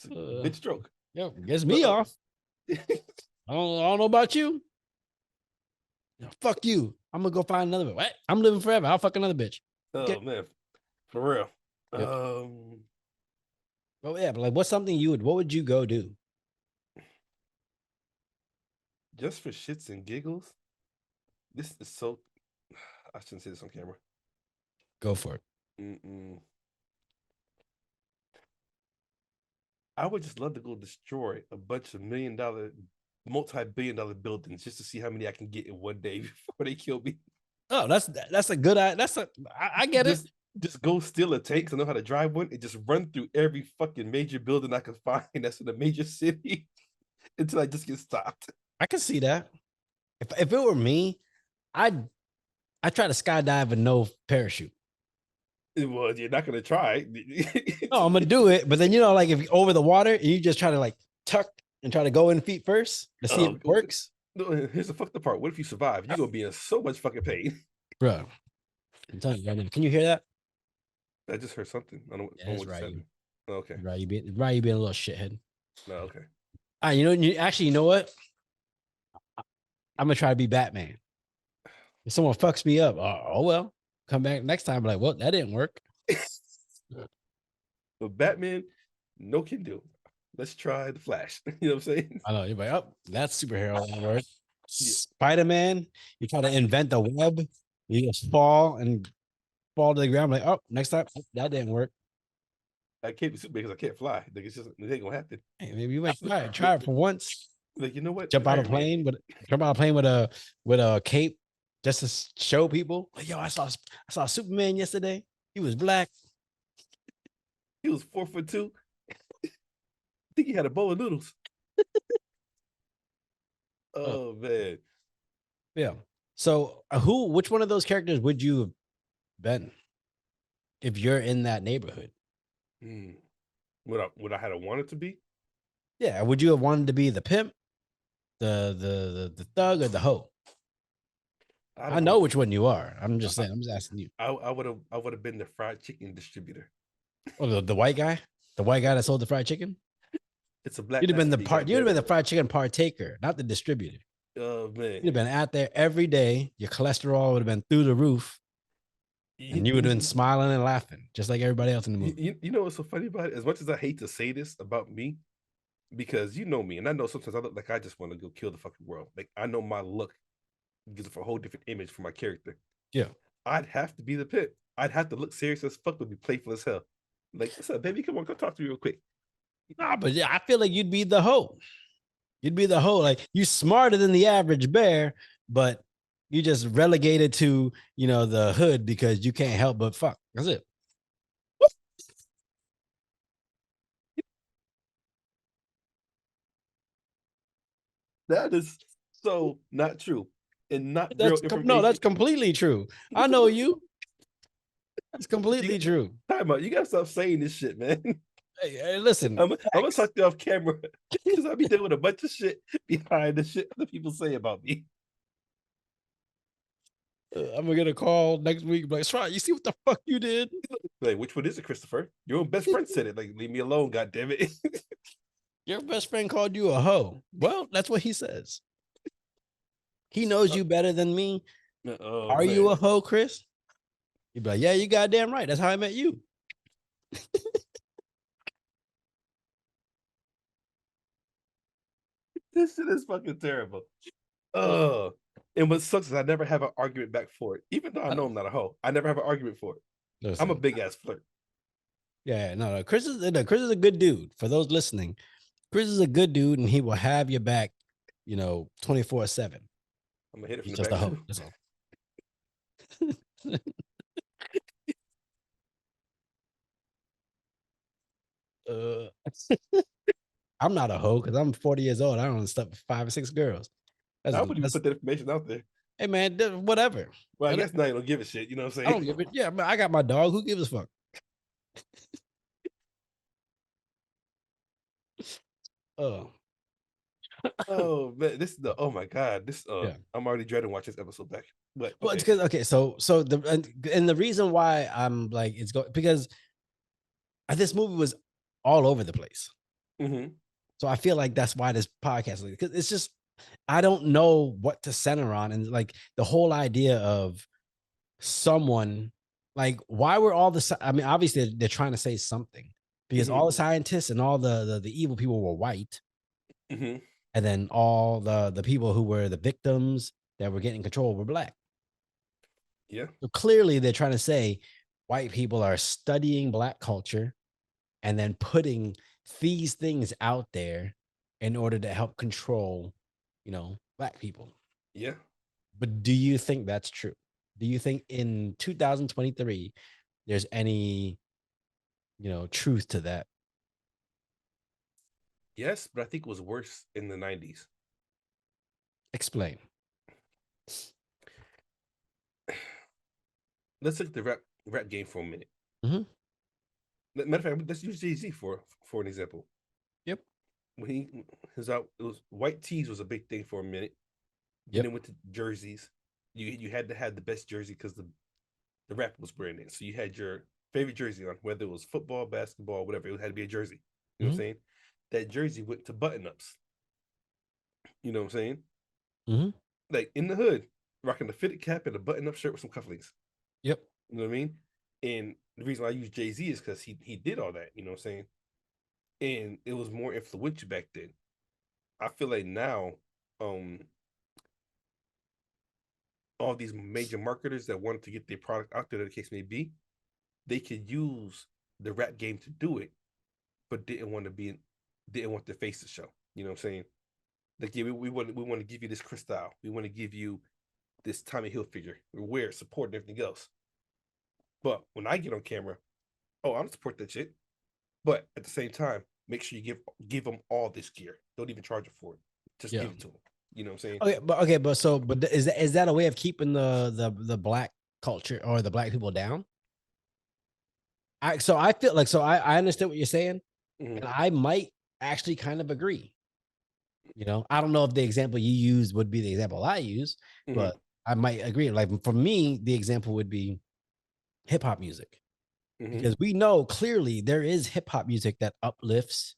a good stroke. Yeah, gets me off. I don't know about you. Fuck you. I'm gonna go find another bitch. What? I'm living forever. I'll fuck another bitch. Oh man, for real. Yep. Well, yeah, but like, what's something what would you go do? Just for shits and giggles. This is so. I shouldn't say this on camera. Go for it. I would just love to go destroy a bunch of multi-billion-dollar buildings just to see how many I can get in one day before they kill me. Oh, that's a good idea. I get it. Just go steal a tank. I know how to drive one and just run through every fucking major building I can find that's in a major city until I just get stopped. I can see that. If it were me, I try to skydive with no parachute. Well, you're not gonna try. No, I'm gonna do it, but then like if you're over the water and you just try to like tuck and try to go in feet first to see if it works. No, here's the fucked up part. What if you survive? You're gonna be in so much fucking pain, bro. I'm telling you right now. Can you hear that? I just heard something. I don't know what right. Oh, okay. Right, you being a little shithead. No, okay. You know what? I'm gonna try to be Batman. If someone fucks me up, oh well. Come back next time, like, well, that didn't work. But Batman, no can do. Let's try the Flash. You know what I'm saying? I know. You're like, oh, that's superhero word. Yeah. Spider-Man, you try to invent a web, you just fall to the ground. Like, oh, next time that didn't work. I can't be Superman because I can't fly. Like, it ain't gonna happen. Hey, maybe you might try it for once. Like, you know what? Jump out of a plane with a cape just to show people. Like, yo, I saw Superman yesterday. He was black. He was 4'2". I think he had a bowl of noodles. Oh man. Yeah. So which one of those characters would you have been if you're in that neighborhood? Would I have wanted to be? Yeah. Would you have wanted to be the pimp, the thug, or the hoe? I know which one you are. I'm just saying. I'm just asking you. I would have been the fried chicken distributor. Oh, the white guy, that sold the fried chicken. It's a black. You'd have been the fried chicken partaker, not the distributor. Oh man, you'd have been out there every day. Your cholesterol would have been through the roof, and you would have been smiling and laughing just like everybody else in the movie. You know what's so funny about it? As much as I hate to say this about me, because you know me, and I know sometimes I look like I just want to go kill the fucking world. Like, I know my look gives off a whole different image for my character. Yeah, I'd have to be the pimp. I'd have to look serious as fuck, but be playful as hell. Like, what's up, baby? Come on, come talk to me real quick. Nah, but I feel like you'd be the hoe. You'd be the hoe. Like you smarter than the average bear, but you just relegated to the hood because you can't help but fuck. That's it. That is so not true and not real No, information. that's completely true. I know you. That's You completely true. time out. You gotta stop saying this shit, man. Hey, listen, I'm gonna facts. talk to you off camera because I'll be dealing with a bunch of shit behind the shit other people say about me. I'm gonna get a call next week. Like, Sarath, you see what the fuck you did? Like, which one is it, Christopher? Your own best friend said it. Like, leave me alone, god damn it. Your best friend called you a hoe. Well, that's what he says. He knows you better than me. Oh Are you a man. hoe, Chris? You'd be like, yeah, you goddamn right. That's how I met you. This shit is fucking terrible. Oh, and what sucks is I never have an argument back for it. Even though I know I'm not a hoe, I never have an argument for it. I'm a Listen, big ass flirt. yeah, no, Chris is a good dude. For those listening, Chris is a good dude, and he will have your back, 24/7. I'm gonna hit it from He's the just a back hoe. too. That's all. uh, I'm not a hoe because I'm 40 years old. I don't slept with 5 or 6 girls. I wouldn't even That's put that information out there. hey man, whatever. Well, I guess now you don't give a shit. You know what I'm I saying? don't give it. Yeah, man, I got my dog. Who gives a fuck? Oh, Oh man, this is the oh my god, this yeah. I'm already dreading watching this episode back. But Well, it's okay. because okay, so the reason why I'm like it's because this movie was all over the place. Hmm. So I feel like that's why this podcast, because it's just I don't know what to center on, and like the whole idea of someone like why were all I mean, obviously they're trying to say something because all Hmm. the scientists and all the evil people were white, Hmm. and then all the people who were the victims that were getting control were black. Yeah. So clearly they're trying to say white people are studying black culture and then putting these things out there in order to help control, black people. Yeah. But do you think that's true? Do you think in 2023 there's any, truth to that? Yes, but I think it was worse in the 90s. Explain. Let's look at the rap game for a minute. Hmm. Matter of fact, let's use Jay-Z for an example. Yep. When he was out, it was white tees was a big thing for a minute. Then Yep. it went to jerseys. You had to have the best jersey because the rap was branded. So you had your favorite jersey on, whether it was football, basketball, whatever. It had to be a jersey. You know what Hmm. I'm saying? That jersey went to button ups. You know what I'm saying? Hmm. Like in the hood, rocking a fitted cap and a button up shirt with some cufflinks. Yep. You know what I mean? And the reason I use Jay-Z is because he did all that, you know what I'm saying? And it was more influential back then. I feel like now, um, all these major marketers that wanted to get their product out there, the case may be, they could use the rap game to do it, but didn't want to face the show. You know what I'm saying? Like, yeah, we want to give you this Cristal. We want to give you this Tommy Hilfiger. Wear it, support, and everything else. But when I get on camera, oh, I don't support that shit. But at the same time, make sure you give them all this gear. Don't even charge them for it. Just Yeah. give it to them. You know what I'm saying? But is that a way of keeping the black culture or the black people down? I feel like I understand what you're saying, Mm-hmm. and I might actually kind of agree. I don't know if the example you use would be the example I use, Mm-hmm. but I might agree. Like for me, the example would be hip hop music Mm-hmm. because we know clearly there is hip hop music that uplifts,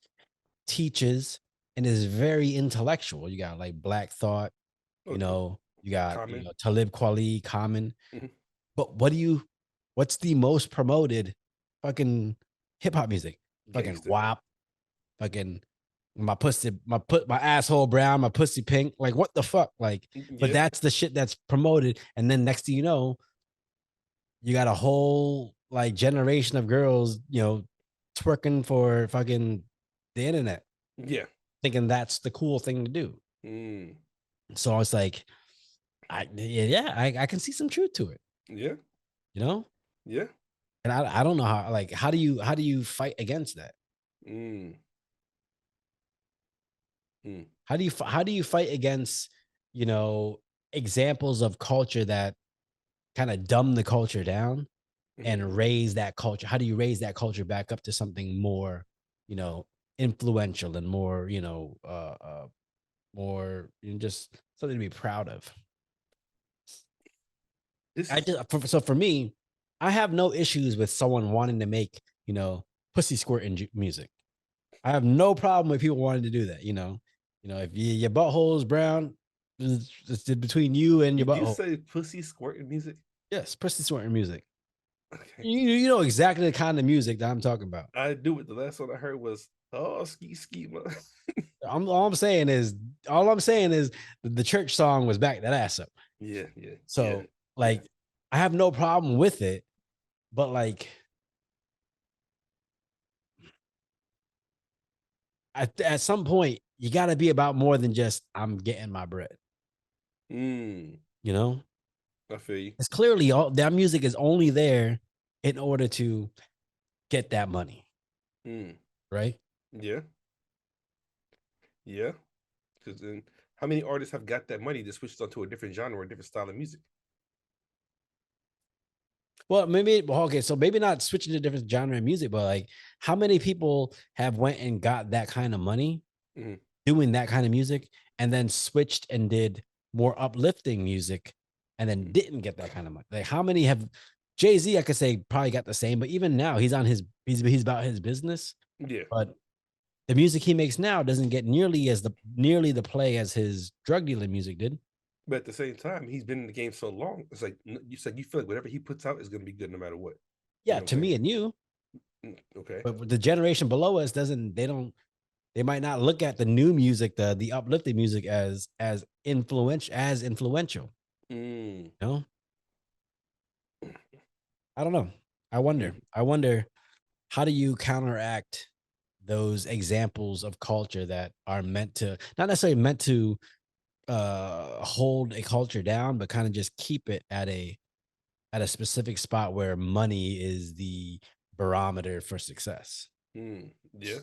teaches, and is very intellectual. You got like Black Thought, Okay. you got Common. Talib Kweli, Common. Mm-hmm. But what's the most promoted fucking hip hop music? Fucking Gangster. WAP, fucking my asshole brown, my pussy pink. Like what the fuck? Like, but Yeah. that's the shit that's promoted. And then next thing you know, you got a whole like generation of girls, twerking for fucking the internet. Yeah. thinking that's the cool thing to do. Mm. So it's like, I can see some truth to it, Yeah. you know? Yeah. And I don't know how, like, how do you fight against that? Mm. Mm. How do you fight against, you know, examples of culture that kind of dumb the culture down Mhm. and raise that culture? How do you raise that culture back up to something more, you know, influential and more, more, just something to be proud of? This I is just so for me, I have no issues with someone wanting to make, pussy squirting music. I have no problem with people wanting to do that. If your butthole is brown, it's between you and your did you butthole. say pussy squirting music? Yes, pussy squirting music. Okay. You know exactly the kind of music that I'm talking about. I do it. The last one I heard was oh ski ski. All I'm saying is, the church song was back that ass up. Yeah, yeah, yeah, So yeah. like, I have no problem with it, but like, at some point, you got to be about more than just I'm getting my bread. Mm, You know, I feel you. it's clearly all that music is only there in order to get that money, Mm, right? yeah, yeah. Because then, how many artists have got that money to switch onto a different genre, a different style of music? Well, okay, so maybe not switching to different genre of music, but like, how many people have went and got that kind of money Hmm. doing that kind of music and then switched and did more uplifting music and then didn't get that kind of money? Like, how many have Jay-Z? I could say probably got the same, but even now he's on he's about his business, Yeah, but the music he makes now doesn't get nearly the play as his drug dealing music did. but at the same time, he's been in the game so long. It's like you said, you feel like whatever he puts out is going to be good no matter what. You Yeah, know what to I'm saying? me and you, Okay. but the generation below us doesn't. They might not look at the new music, the uplifting music as influential. Mm, You know, I don't know. I wonder. mm, I wonder, how do you counteract those examples of culture that are not necessarily meant to hold a culture down, but kind of just keep it at a specific spot where money is the barometer for success. yeah,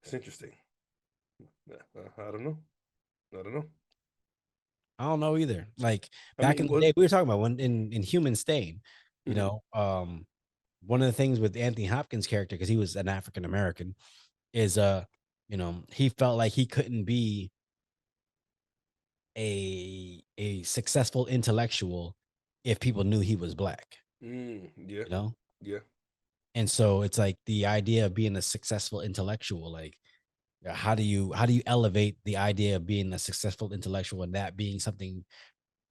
it's interesting. I don't know. I don't know. I don't know either. Like, I back in mean, the what? day, we were talking about when in Human Stain, you Mhm, know, one of the things with Anthony Hopkins' character, because he was an African American, is he felt like he couldn't be a successful intellectual if people knew he was black, yeah, you know? yeah. And so it's like the idea of being a successful intellectual, like, how do you elevate the idea of being a successful intellectual and that being something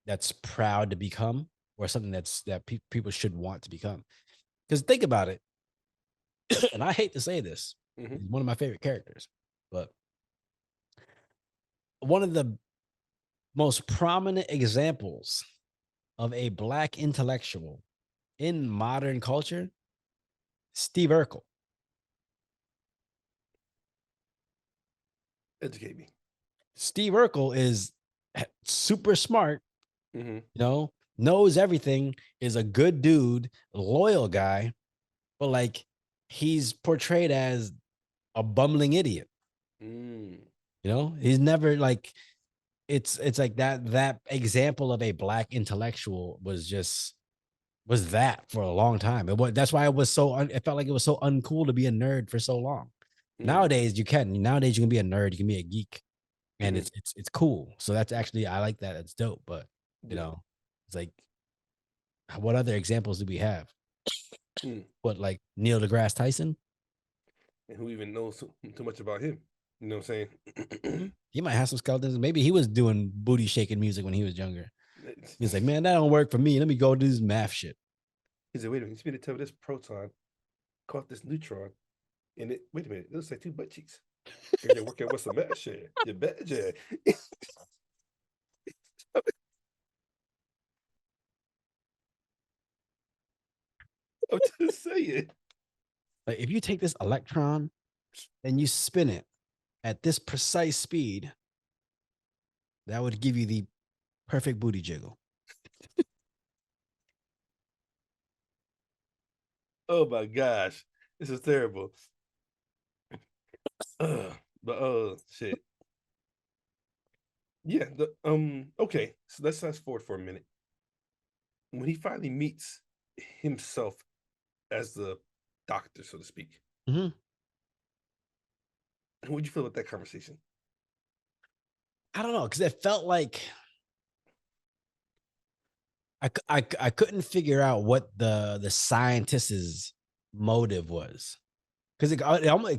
that's proud to become, or something that people should want to become? Because think about it, and I hate to say this, Hmm. he's one of my favorite characters, but one of the most prominent examples of a black intellectual in modern culture, Steve Urkel. Educate me. Steve Urkel is super smart, Hmm. knows everything, is a good dude, loyal guy, but like, he's portrayed as a bumbling idiot. Mm, He's never like, it's like that example of a black intellectual was that for a long time. That's why it felt like it was so uncool to be a nerd for so long. mm, Nowadays you can be a nerd, you can be a geek, and hmm. it's cool. So that's actually, I like that. It's dope. But you Yeah. know, it's like, what other examples do we have? Mm. What, like Neil deGrasse Tyson? And who even knows too much about him? You know what I'm saying? He might have some skeletons. Maybe he was doing booty shaking music when he was younger. He was like, man, that don't work for me. Let me go do this math shit. He said, wait a minute, you mean to tell me this proton caught this neutron and it, wait a minute, it looks like two butt cheeks. You're gonna work out what's the math share. You bet, yeah. I'm just saying. Like, if you take this electron and you spin it, at this precise speed, that would give you the perfect booty jiggle. Oh my gosh, this is terrible. But shit. Yeah. Okay. So let's fast forward for a minute. When he finally meets himself as the doctor, so to speak, Mhm. what'd you feel about that conversation? I don't know, because it felt like I couldn't figure out what the scientist's motive was, because it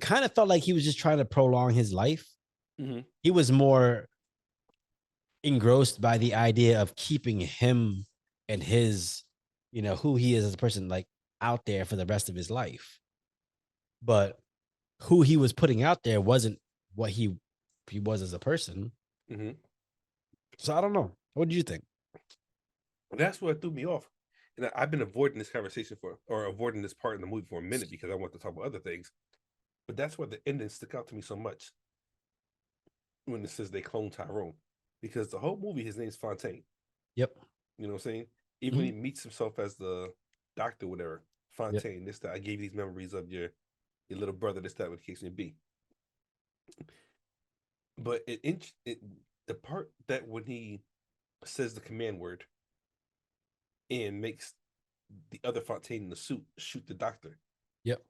kind of felt like he was just trying to prolong his life. Hmm. He was more engrossed by the idea of keeping him and his, who he is as a person, like, out there for the rest of his life. But who he was putting out there wasn't what he was as a person. Hmm. So I don't know. What did you think? That's what threw me off. And I've been avoiding this conversation or avoiding this part in the movie for a minute because I want to talk about other things. But that's why the ending stuck out to me so much when it says they clone Tyrone. Because the whole movie, his name's Fontaine. Yep. You know what I'm saying? Even when he Mhm. meets himself as the doctor, whatever, Yep. Fontaine, this, that, I gave you these memories of your little brother, this, that, what the case may be. But the part that when he says the command word and makes the other Fontaine in the suit shoot the doctor, Yep.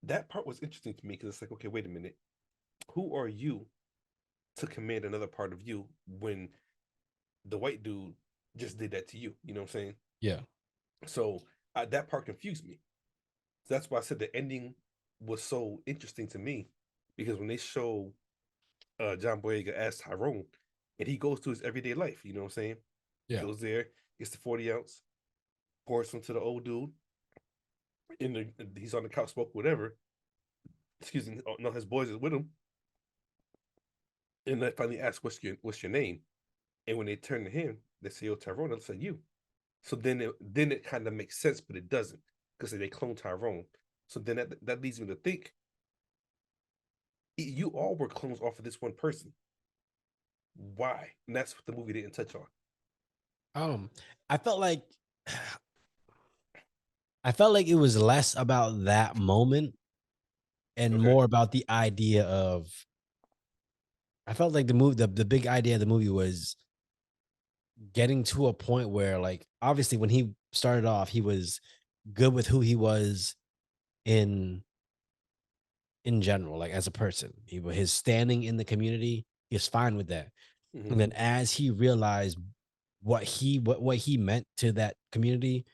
that part was interesting to me because it's like, okay, wait a minute. Who are you to command another part of you when the white dude just did that to you? You know what I'm saying? Yeah. So that part confused me. So that's why I said the ending was so interesting to me because when they show John Boyega as Tyrone and he goes to his everyday life, you know what I'm saying? He Yeah. goes there, gets the 40 ounce, pours some to the old dude, he's on the couch, smoke, whatever. Excuse me, no, his boys is with him. And they finally ask, what's your name? And when they turn to him, they say, "Oh, Tyrone." It's like you. So then it kind of makes sense, but it doesn't because they clone Tyrone. So then that leads me to think you all were clones off of this one person. Why? And that's what the movie didn't touch on. Um, I felt like I felt like it was less about that moment and Okay. more about the idea of I felt like the big idea of the movie was getting to a point where, like, obviously when he started off, he was good with who he was in general, like as a person. His standing in the community, he's fine with that. Hmm. And then as he realized what he meant to that community,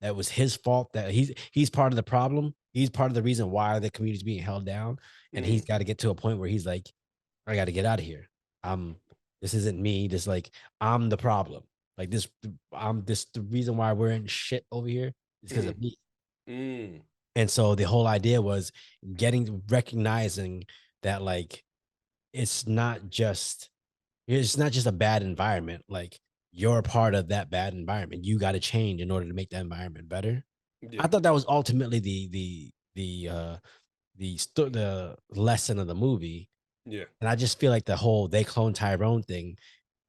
that was his fault, that he's part of the problem. He's part of the reason why the community's being held down. And he's Mm. got to get to a point where he's like, I got to get out of here. Um, this isn't me. This, like, I'm the problem. Like, the reason why we're in shit over here is because of Mm. me. Mm. And so the whole idea was recognizing that, like, it's not just a bad environment. Like, you're a part of that bad environment. You got to change in order to make that environment better. Yeah. I thought that was ultimately the lesson of the movie. Yeah. And I just feel like the whole they clone Tyrone thing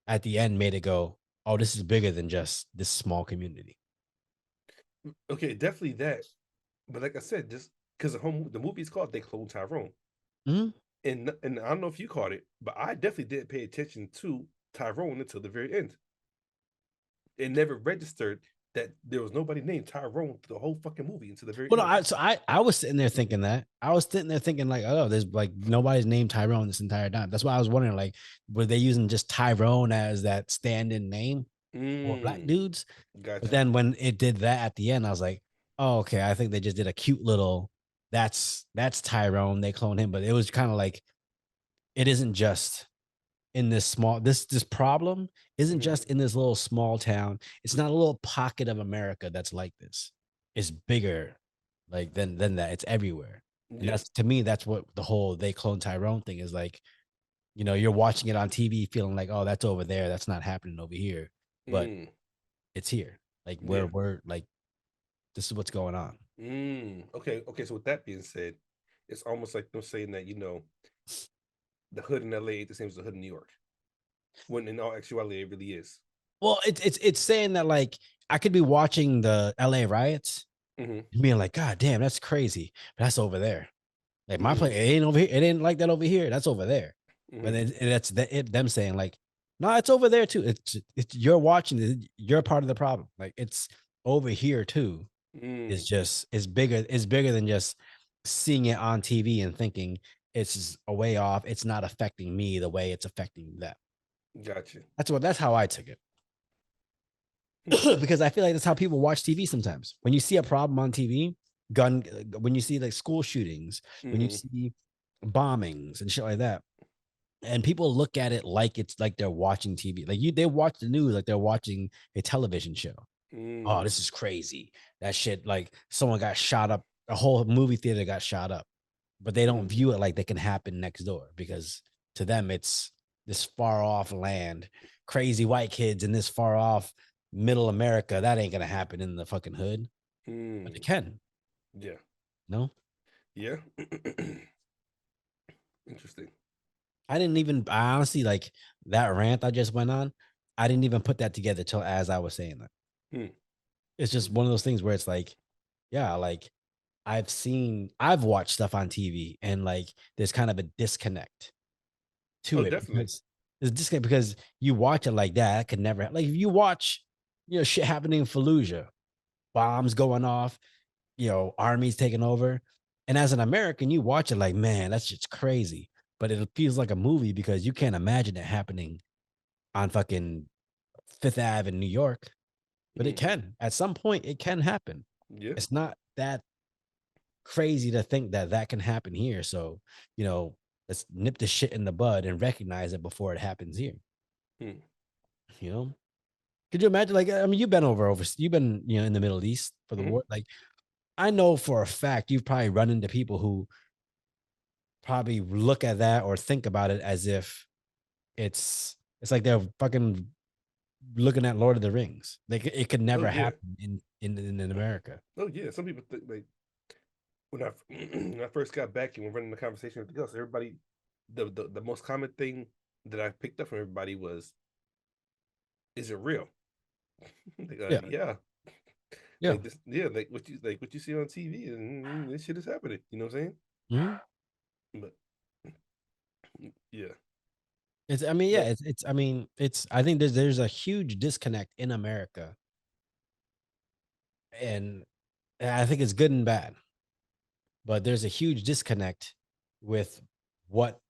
at the end made it go, oh, this is bigger than just this small community. Okay, definitely that. But like I said, just because the movie is called "They Clone Tyrone," Mhm. and I don't know if you caught it, but I definitely didn't pay attention to Tyrone until the very end. It never registered that there was nobody named Tyrone through the whole fucking movie until the very Well, no, end. I was sitting there thinking that. I was sitting there thinking, like, oh, there's like nobody's named Tyrone this entire time. That's why I was wondering, like, were they using just Tyrone as that stand-in name for black Mm, dudes? But got you. then when it did that at the end, I was like, oh, okay. I think they just did a cute little that's Tyrone. They cloned him, but it was kind of like it isn't just in this small this problem isn't Hmm. just in this little small town. It's not a little pocket of America that's like this. It's bigger, like, than that. It's everywhere. And Yeah. that's, to me, that's what the whole they clone Tyrone thing is like. You're watching it on TV feeling like, oh, that's over there. That's not happening over here. But Mm, it's here. Like, yeah. we're like, this is what's going on. Okay. Okay. So with that being said, it's almost like them saying that the hood in LA ain't the same as the hood in New York. When in all actuality, it really is. Well, it's saying that like I could be watching the LA riots Mm-hmm. and being like, God damn, that's crazy. But that's over there. Like my place, Mm-hmm. it ain't over here. It ain't like that over here. That's over there. But Mm-hmm. then that's them saying like, no, it's over there too. It's you're watching it. You're part of the problem. Like it's over here too. It's Mm. just it's bigger. It's bigger than just seeing it on TV and thinking it's just a way off. It's not affecting me the way it's affecting them. Gotcha. That's how I took it. Hmm. Because I feel like that's how people watch TV sometimes. When you see a problem on TV, when you see like school shootings, when you Mm-hmm. see bombings and shit like that, and people look at it like it's like they're watching TV. Like they watch the news like they're watching a television show. Oh, Mm. this is crazy. That shit, like someone got shot up, a whole movie theater got shot up, but they don't Mm. view it like they can happen next door because to them it's this far off land, crazy white kids in this far off middle America. That ain't gonna happen in the fucking hood, but it Mm. can. Yeah. No, Yeah. Interesting. I honestly like that rant I just went on. I didn't even put that together till as I was saying that. Hmm. It's just one of those things where it's like, yeah, like I've watched stuff on TV and like there's kind of a disconnect Oh, to it definitely. because there's a disconnect because you watch it like that could never like if you watch shit happening in Fallujah, bombs going off, armies taking over, and as an American you watch it like man that's just crazy, but it feels like a movie because you can't imagine it happening on fucking Fifth Ave in New York, but it Mm-hmm. can at some point it can happen. Yeah. It's not that crazy to think that that can happen here. So, you know, let's nip the shit in the bud and recognize it before it happens here. Hmm. You know, could you imagine? Like, I mean, you've been, in the Middle East for the Mm-hmm. war. Like, I know for a fact you've probably run into people who probably look at that or think about it as if it's like they're fucking looking at Lord of the Rings. Like, it could Oh, never yeah. happen in America. Oh, yeah. Some people think like when I when I first got back and we're running the conversation with the girls, everybody, the most common thing that I picked up from everybody was, "Is it real?" Like, Yeah, yeah, yeah. like this, yeah, like what you see on TV, and this shit is happening. You know what I'm saying? Mhm. But yeah, It's I mean, yeah, but it's I mean, it's I think there's a huge disconnect in America, and I think it's good and bad, but there's a huge disconnect with what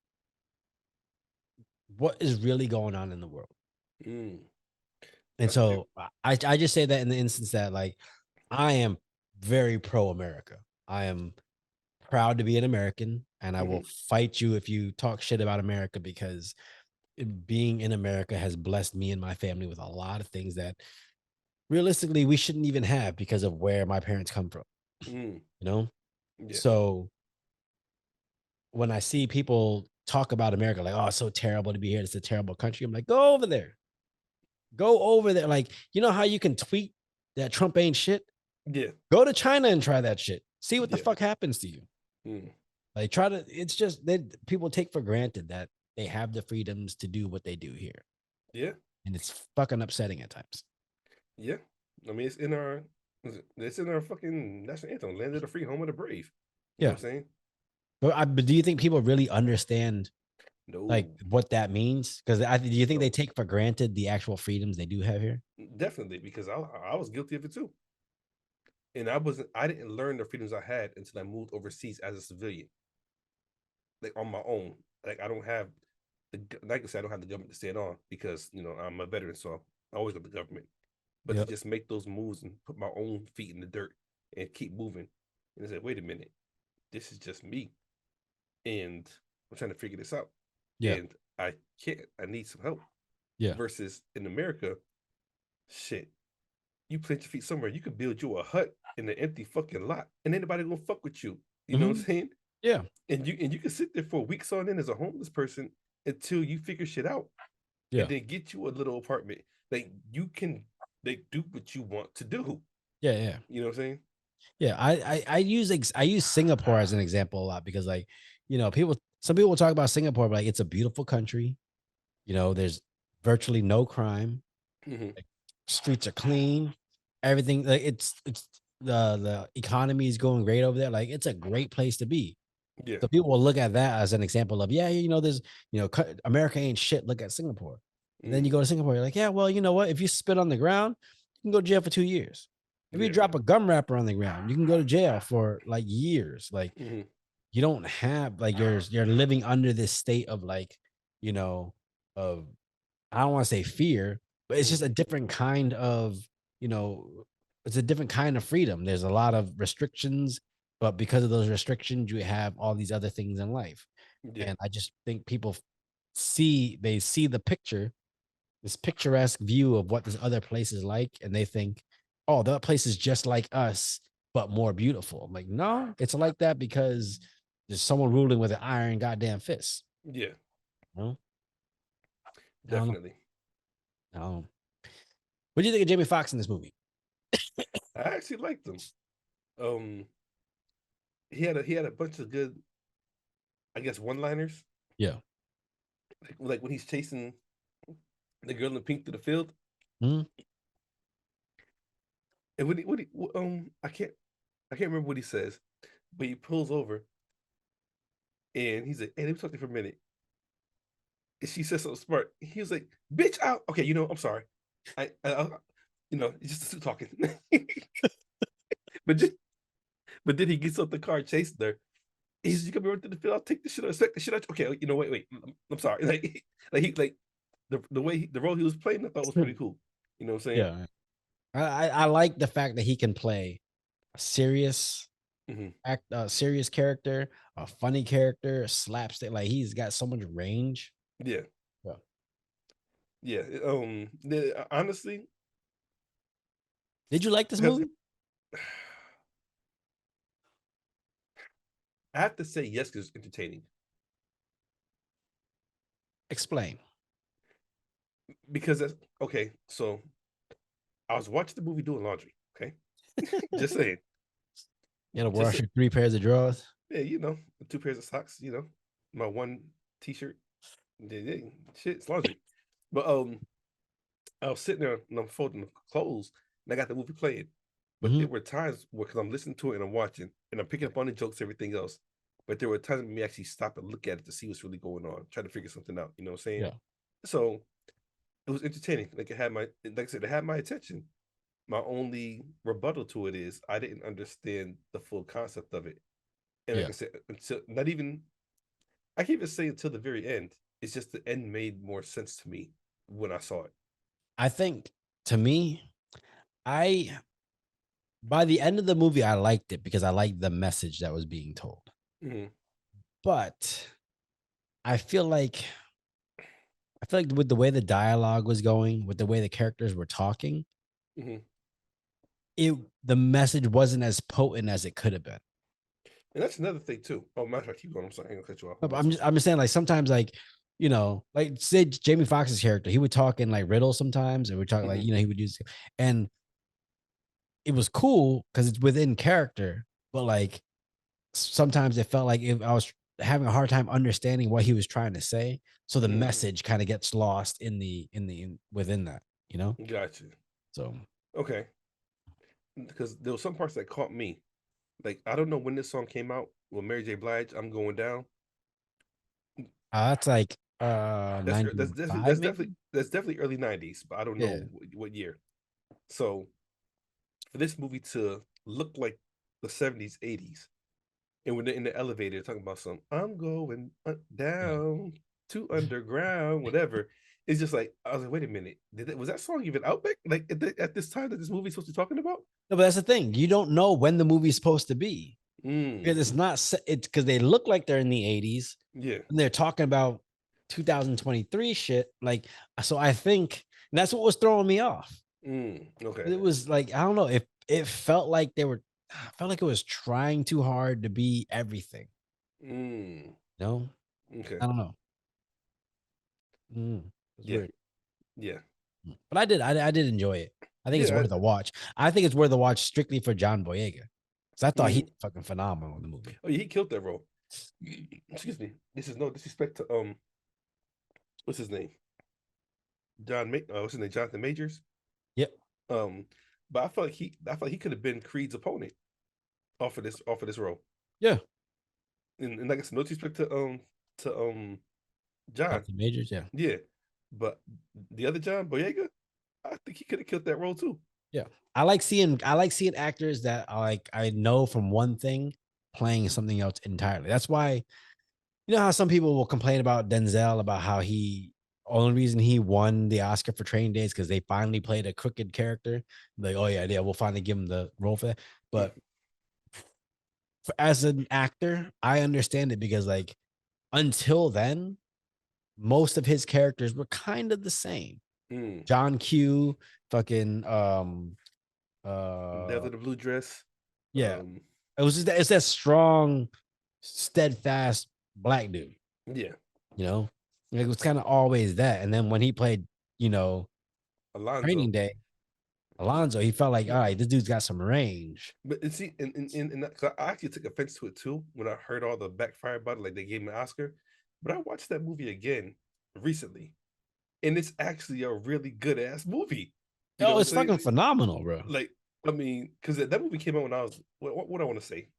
what is really going on in the world. mm, And that's a good. so I just say that in the instance that like I am very pro America. I am proud to be an American and I will Hmm. fight you if you talk shit about America because being in America has blessed me and my family with a lot of things that realistically we shouldn't even have because of where my parents come from, Mm, you know? yeah, So when I see people talk about America, like, oh, it's so terrible to be here. It's a terrible country. I'm like, go over there. Go over there. Like, you know how you can tweet that Trump ain't shit? yeah, Go to China and try that shit. See what the yeah, fuck happens to you. mm, Like, it's just that people take for granted that they have the freedoms to do what they do here. yeah, And it's fucking upsetting at times. yeah. I mean, it's in our fucking national anthem, "Land of the Free, Home of the Brave." You know Yeah. what I'm saying? But do you think people really understand like No, what that means? Because do you think they no, take for granted the actual freedoms they do have here? definitely because I was guilty of it too, and I didn't learn the freedoms I had until I moved overseas as a civilian, like on my own. Like I don't have like I said, I don't have the government to stand on because I'm a veteran, so I always got the government. But to Yep. just make those moves and put my own feet in the dirt and keep moving, and I said, wait a minute, this is just me, and I'm trying to figure this out, Yeah. and I can't. I need some help. Yeah. Versus in America, shit, you plant your feet somewhere, you could build you a hut in an empty fucking lot, and anybody gonna fuck with you. You know what Hmm. I'm saying? Yeah. And you can sit there for weeks on end as a homeless person until you figure shit out, and Yeah. then get you a little apartment. Like you can, like do what you want to do. Yeah. Yeah. You know what I'm saying? Yeah, I use Singapore as an example a lot because like, some people will talk about Singapore, but like it's a beautiful country. There's virtually no crime. Hmm. Like, streets are clean. Everything like it's the economy is going great over there. Like it's a great place to be. Yeah. So people will look at that as an example of, yeah, there's, America ain't shit. Look at Singapore. And then you Hmm. go to Singapore, you're like, yeah, well, you know what? If you spit on the ground, you can go to jail for 2 years. If you Yeah. drop a gum wrapper on the ground, you can go to jail for like years. Like Hmm. you don't have like you're living under this state of like, you know, of I don't want to say fear, but it's Hmm. just a different kind of, you know, it's a different kind of freedom. There's a lot of restrictions, but because of those restrictions, you have all these other things in life. Yeah. And I just think people they see the picture, this picturesque view of what this other place is like, and they think, oh, that place is just like us, but more beautiful. I'm like, no, it's like that because there's someone ruling with an iron goddamn fist. Yeah. You know? I don't know. Definitely. I don't know. What do you think of Jamie Foxx in this movie? I actually liked him. Um, he had a bunch of good, I guess, one-liners. Yeah. Like when he's chasing the girl in pink through the field, Mhm. and I can't remember what he says, but he pulls over and he's like, "Hey, let me talk to you for a minute." And she says something smart. He was like, "Bitch, out." Okay, I'm sorry. It's just the suit talking. but just, but then he gets up the car chasing her. He's you come over to the field. I'll take the shit. I expect the shit. Okay, wait. I'm sorry. Like the role he was playing, I thought was pretty cool. You know what I'm saying? Yeah. I like the fact that he can play a Hmm. serious character, a funny character, a slapstick. Like he's got so much range. Yeah, Yeah. yeah. Honestly, Did you like this because movie? I have to say yes, because it's entertaining. Explain. Because that's okay. So I was watching the movie doing laundry. Okay, just saying, You gotta just wash say, your 3 pairs of drawers. yeah, two pairs of socks. My one t-shirt. Yeah, shit, it's laundry. But I was sitting there and I'm folding the clothes and I got the movie playing. But Hmm. there were times where, because I'm listening to it and I'm watching and I'm picking up on the jokes, everything else. But there were times when we actually stop and look at it to see what's really going on, try to figure something out. You know what I'm saying? Yeah. So it was entertaining. Like I said, it had my attention. My only rebuttal to it is I didn't understand the full concept of it. And like Yeah. I said, until not even, I can't even say until the very end. It's just the end made more sense to me when I saw it. I think to me, I by the end of the movie, I liked it because I liked the message that was being told. Hmm. But I feel like with the way the dialogue was going, with the way the characters were talking, Hmm. it the message wasn't as potent as it could have been. And that's another thing too. Oh, matter of fact, keep going. I'm sorry, I'm gonna cut you off. No, I'm but about to say I'm something. just saying, like sometimes, like like say Jamie Foxx's character, he would talk in like riddles sometimes, and we talk like Hmm. he would use, and it was cool because it's within character, but like sometimes it felt like if I was having a hard time understanding what he was trying to say, so the Mm, message kind of gets lost within that, gotcha. So Okay, because there were some parts that caught me. Like I don't know when this song came out. Well, Mary J. Blige, "I'm Going Down." that's like That's definitely 95 maybe. early '90s, but I don't Yeah, know what year. So for this movie to look like the '70s, '80s, and when they're in the elevator talking about some "I'm going yeah. down to underground," whatever. It's just like I was like, wait a minute, was that song even out back like at this time that this movie's supposed to be talking about? No, but that's the thing. You don't know when the movie's supposed to be because Mm, it's not. It's because they look like they're in the 80s yeah. and they're talking about 2023 shit. Like, so I think that's what was throwing me off. Okay. It was like I don't know if it felt like I felt like it was trying too hard to be everything. Mm, No, okay. I don't know. It's Yeah. weird, Yeah. but I did enjoy it. I think it's Yeah. worth a watch. I think it's worth a watch strictly for John Boyega. So I thought he Mm. did fucking phenomenal in the movie. Oh yeah, he killed that role. Excuse me. This is no disrespect to what's his name? What's his name? Jonathan Majors. Yep. Um, but I felt like he could have been Creed's opponent off of this role. Yeah. And like I said, no disrespect to John. Jonathan Majors. Yeah. Yeah. But the other John Boyega, I think he could have killed that role too. Yeah. I like seeing actors that are like I know from one thing playing something else entirely. That's why you know how some people will complain about Denzel about how he only reason he won the Oscar for Training Day is because they finally played a crooked character. Like, oh yeah, we'll finally give him the role for that. But as an actor, I understand it because like until then, most of his characters were kind of the same. Mm. John Q, fucking Death of the Blue Dress. yeah. It's that strong, steadfast black dude, Yeah. you know? Like, it was kind of always that. And then when he played, you know, Training Alonzo. Day, Alonzo, he felt like, all right, this dude's got some range. But see, cause I actually took offense to it too when I heard all the backfire about it, like they gave him an Oscar. But I watched that movie again recently, and it's actually a really good ass movie. You know Oh, what I'm it's saying? fucking phenomenal, bro. Like, I mean, because that movie came out when I was what I want to say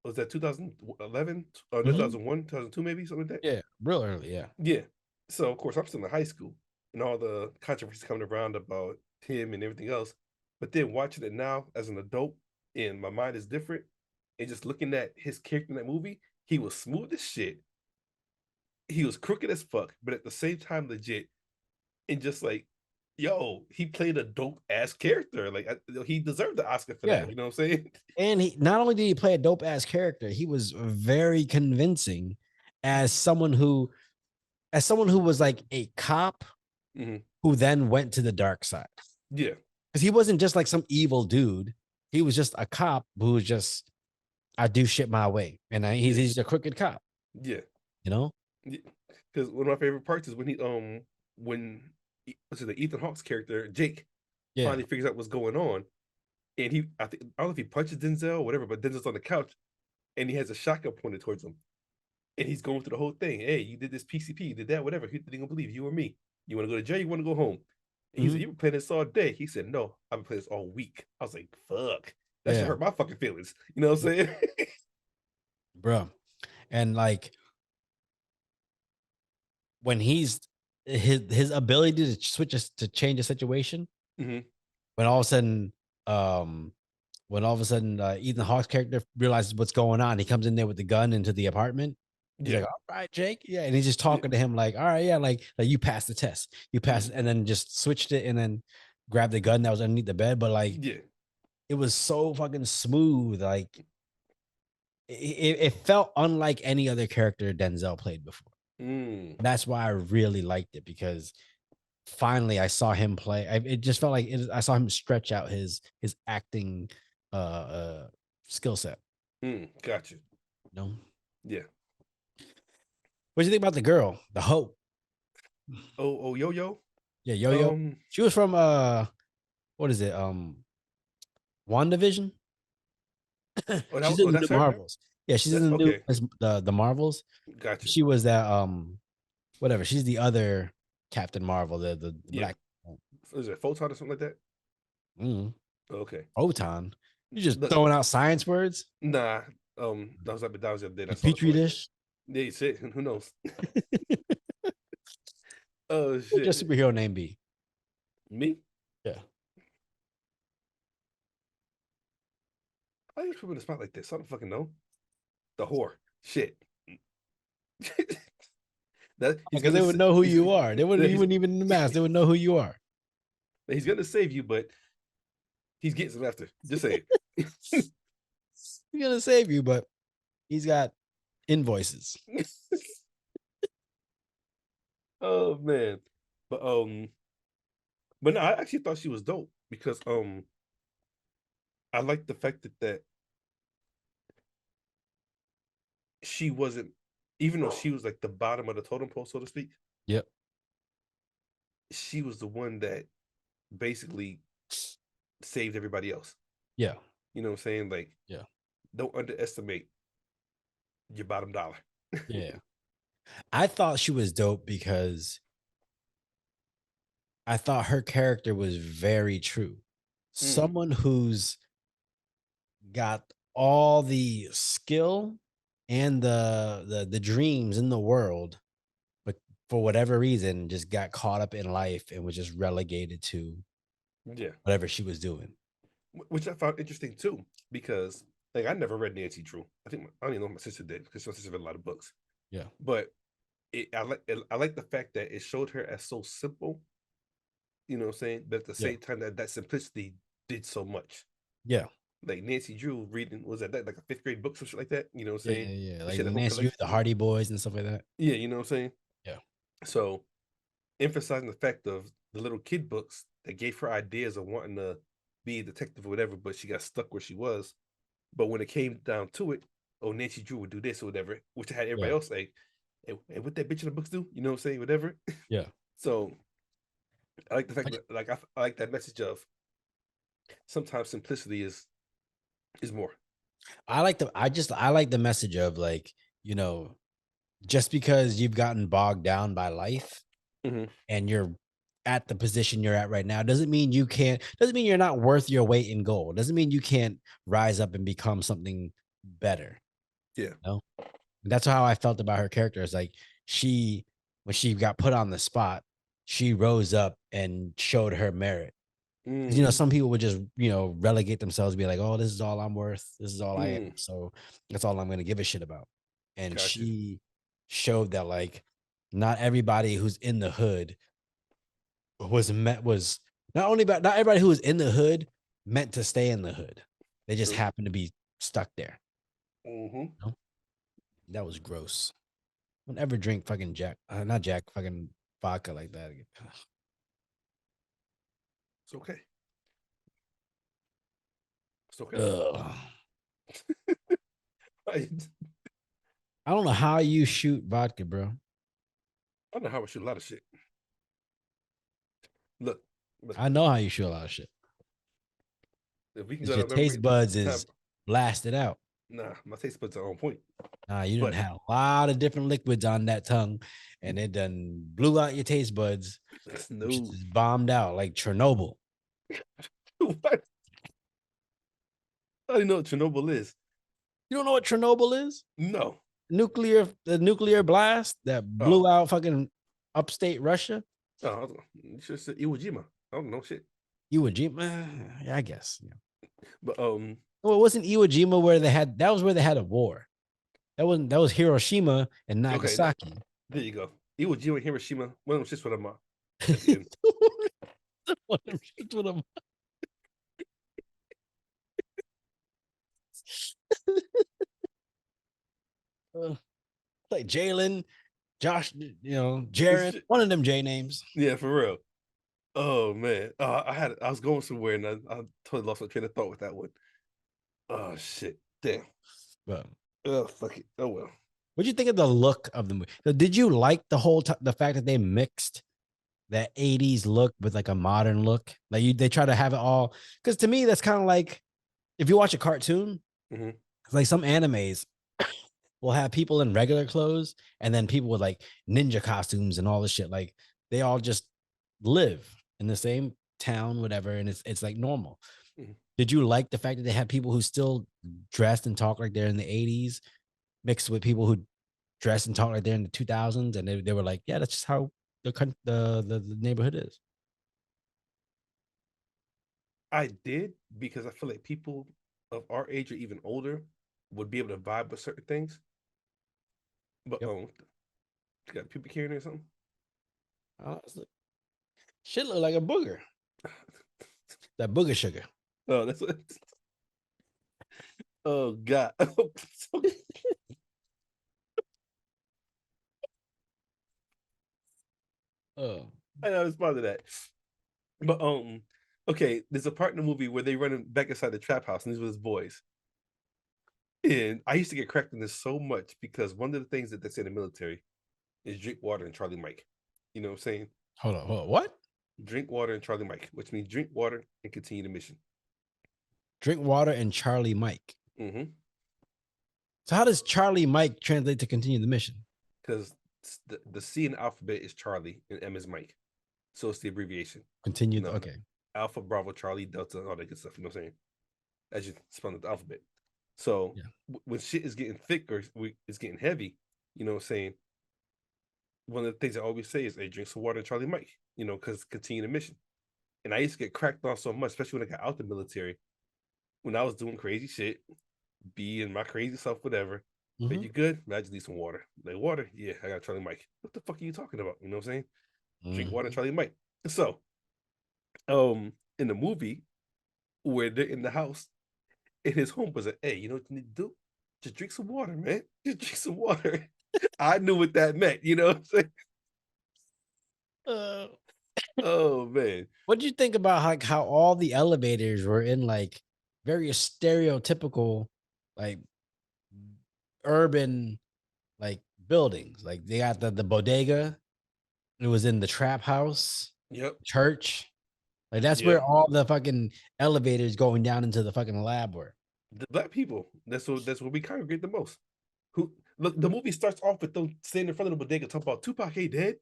was that 2011 or Mhm. 2001, 2002, maybe something like that. Yeah, real early. Yeah. Yeah. So of course I'm still in high school, and all the controversy coming around about him and everything else. But then watching it now as an adult, and my mind is different, and just looking at his character in that movie, he was smooth as shit. He was crooked as fuck, but at the same time legit, and just like, yo, he played a dope ass character. Like he deserved the Oscar for Yeah. that. You know what I'm saying? And he not only did he play a dope ass character, he was very convincing as someone who was like a cop Mhm. who then went to the dark side. Yeah, Because he wasn't just like some evil dude. He was just a cop who was just I do shit my way, and yeah, he's a crooked cop. yeah. You know? Because one of my favorite parts is when what's it, the Ethan Hawke's character Jake Yeah. finally figures out what's going on, and I don't know if he punches Denzel or whatever, but Denzel's on the couch and he has a shotgun pointed towards him, and he's going through the whole thing. Hey, you did this PCP, you did that, whatever. He didn't believe you or me. You want to go to jail? You want to go home? And he said, Mhm. "You been playing this all day." He said, "No, I've been playing this all week." I was like, "Fuck, that should Yeah, hurt my fucking feelings." You know what I'm saying? bro. And like when he's his ability to to change a situation, Hmm. when all of a sudden, um, Ethan Hawke's character realizes what's going on, he comes in there with the gun into the apartment. He's Yeah, like, "All right, Jake, yeah," and he's just yeah, talking to him like, "All right, yeah, like you passed the test, you passed," mhm, it," and then just switched it and then grabbed the gun that was underneath the bed. But like, yeah. it was so fucking smooth. Like, it felt unlike any other character Denzel played before. Mm, That's why I really liked it because finally I saw him play. It just felt like I saw him stretch out his acting skill set. gotcha. You know, Yeah. what do you think about the girl, the Hope? Oh, yo, yo. Yeah, Yo Yo. Um, She was from what is it? WandaVision. She's in the new that's her. Marvels. Yeah, she's in That's the new okay. the Marvels. Gotcha. She was that whatever. She's the other Captain Marvel, the Yeah. black Is it photon or something like that? mm, Okay. photon. You just Look, throwing out science words. nah. That was the other day. I The saw the petri toy. dish. Yeah, you said. Who knows? Oh What'd your shit. superhero name be? Me? Yeah. I just put me in a spot like this. I don't fucking know. The whore. Shit. That he's Because gonna they would know who he's you are. They wouldn't. You he's wouldn't even in the mask. They would know who you are. he's gonna save you, but he's getting some after. Just say He's gonna save you, but he's got invoices. it. Oh man. But but no, I actually thought she was dope because I like the fact that she wasn't, even though she was like the bottom of the totem pole, so to speak, Yep. she was the one that basically saved everybody else. Yeah. You know what I'm saying? Like Yeah. don't underestimate your bottom dollar. Yeah. I thought she was dope because I thought her character was very true. Mm, Someone who's got all the skill and the dreams in the world, but for whatever reason just got caught up in life and was just relegated to yeah, whatever she was doing. which I found interesting too, because like I never read Nancy Drew. I don't even know if my sister did because my sister read a lot of books. Yeah. But I like the fact that it showed her as so simple, you know what I'm saying? But at the Yeah. same time that simplicity did so much. Yeah. Like Nancy Drew reading was that like a fifth grade book, some shit like that, you know what I'm Yeah. saying? Yeah. Yeah. She Like had a whole Nancy, collection. the Hardy Boys and stuff like that. Yeah, you know what I'm saying? Yeah. So emphasizing the fact of the little kid books that gave her ideas of wanting to be a detective or whatever, but she got stuck where she was. But when it came down to it, oh, Nancy Drew would do this or whatever, which had everybody Yeah. else like, hey, what that bitch in the books do? You know what I'm saying? Whatever. Yeah. So I like the I fact ju- that I like that message of sometimes simplicity is more. I like the message of like, you know, just because you've gotten bogged down by life Hmm. and you're at the position you're at right now doesn't mean you're not worth your weight in gold. Doesn't mean you can't rise up and become something better. Yeah. You know? That's how I felt about her character. It's like she when she got put on the spot, she rose up and showed her merit. 'Cause, Mm, some people would just, relegate themselves, be like, "Oh, this is all I'm worth. This is all I am. mm, So that's all I'm gonna give a shit about." And gotcha. she showed that like not everybody who's in the hood was not everybody who was in the hood meant to stay in the hood. They just True. happened to be stuck there. Hmm. You know? That was gross. Don't ever drink fucking not Jack, fucking vodka like that again. It's okay. It's okay. Ugh. I I don't know how you shoot vodka, bro. don't know how I shoot a lot of shit. Look, look, I know how you shoot a lot of shit. if we can 'Cause go your down memory taste buds time, is blasted out. nah, my taste buds are on point. Nah, you didn't But have a lot of different liquids on that tongue, and it done blew out your taste buds, which no, is bombed out like Chernobyl. what? I don't know what Chernobyl is. You don't know what Chernobyl is? No. The nuclear blast that Oh, blew out fucking upstate Russia. you should have said Iwo Jima. I don't know shit. Iwo Jima, yeah, I guess. Yeah. But Well, it wasn't Iwo Jima where that was where they had a war. That was Hiroshima and okay, Nagasaki. there you go. Iwo Jima, Hiroshima. One of them shits with them at the end. One of them shits with 'em. Like Jalen, Josh, Jared, one of them J names. Yeah, for real. Oh man. I was going somewhere and I totally lost my train of thought with that one. Oh shit. Damn. But Oh fuck it. Oh well. what do you think of the look of the movie? So did you like the fact that they mixed that 80s look with like a modern look? Like they try to have it all, because to me that's kind of like if you watch a cartoon, Hmm. like some animes will have people in regular clothes and then people with like ninja costumes and all this shit. Like they all just live in the same town, whatever, and it's like normal. Hmm. Did you like the fact that they had people who still dressed and talk like they're in the 80s mixed with people who dressed and talk like they're in the 2000s, and they were like, yeah, that's just how the neighborhood is. I did because I feel like people of our age or even older would be able to vibe with certain things. But Yep. you got pubic hair in there or something? Shit look like a booger. That booger sugar. Oh, that's what. Oh God. Oh, I know it's part of that. But okay, there's a part in the movie where they run back inside the trap house, and these were his boys. And I used to get cracked in this so much because one of the things that they say in the military is drink water and Charlie Mike. You know what I'm saying? hold on. What? Drink water and Charlie Mike, which means drink water and continue the mission. Drink water and Charlie Mike. Hmm. So how does Charlie Mike translate to continue the mission? because the C in the alphabet is Charlie and M is Mike, so it's the abbreviation. Continue. You know, Okay. Alpha, Bravo, Charlie, Delta, all that good stuff. You know what I'm saying? As you spell the alphabet. So Yeah. when shit is getting thick or it's getting heavy, you know what I'm saying? One of the things I always say is, hey, drink some water, Charlie Mike, you know, because continue the mission. And I used to get cracked on so much, especially when I got out the military, when I was doing crazy shit, being my crazy self, whatever. But Mm-hmm. you good? I just need some water. Like water? Yeah, I got Charlie Mike. What the fuck are you talking about? You know what I'm saying? Drink water, Mm-hmm. Charlie Mike. So, in the movie where they're in the house and his home was like, hey, you know what you need to do? Just drink some water, man. Just drink some water. I knew what that meant, you know what I'm saying? Uh, Oh man. what do you think about like how all the elevators were in like very stereotypical, like urban like buildings? Like they got the bodega. It was in the trap house, Yep. church. Like that's Yeah. where all the fucking elevators going down into the fucking lab were. The black people. That's what we congregate the most. Who look, the movie starts off with them standing in front of the bodega talking about Tupac ain't dead.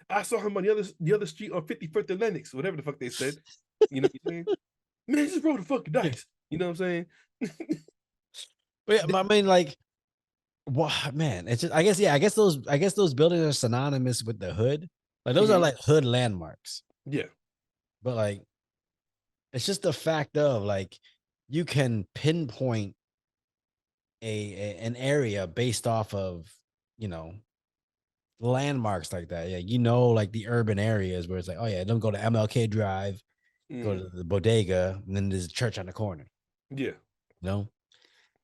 I saw him on the other street on 51st and Lennox, whatever the fuck they said. You know what I'm saying? Man, just roll the fucking dice. You know what I'm saying? But yeah, I mean, like, what man? It's just, I guess, yeah, I guess those buildings are synonymous with the hood. Like those are Mhm. like hood landmarks. Yeah. But like, it's just the fact of like, you can pinpoint an area based off of, you know, landmarks like that. Yeah, you know, like the urban areas where it's like, oh yeah, don't go to MLK Drive, go Mhm. to the bodega, and then there's a church on the corner. Yeah. You know,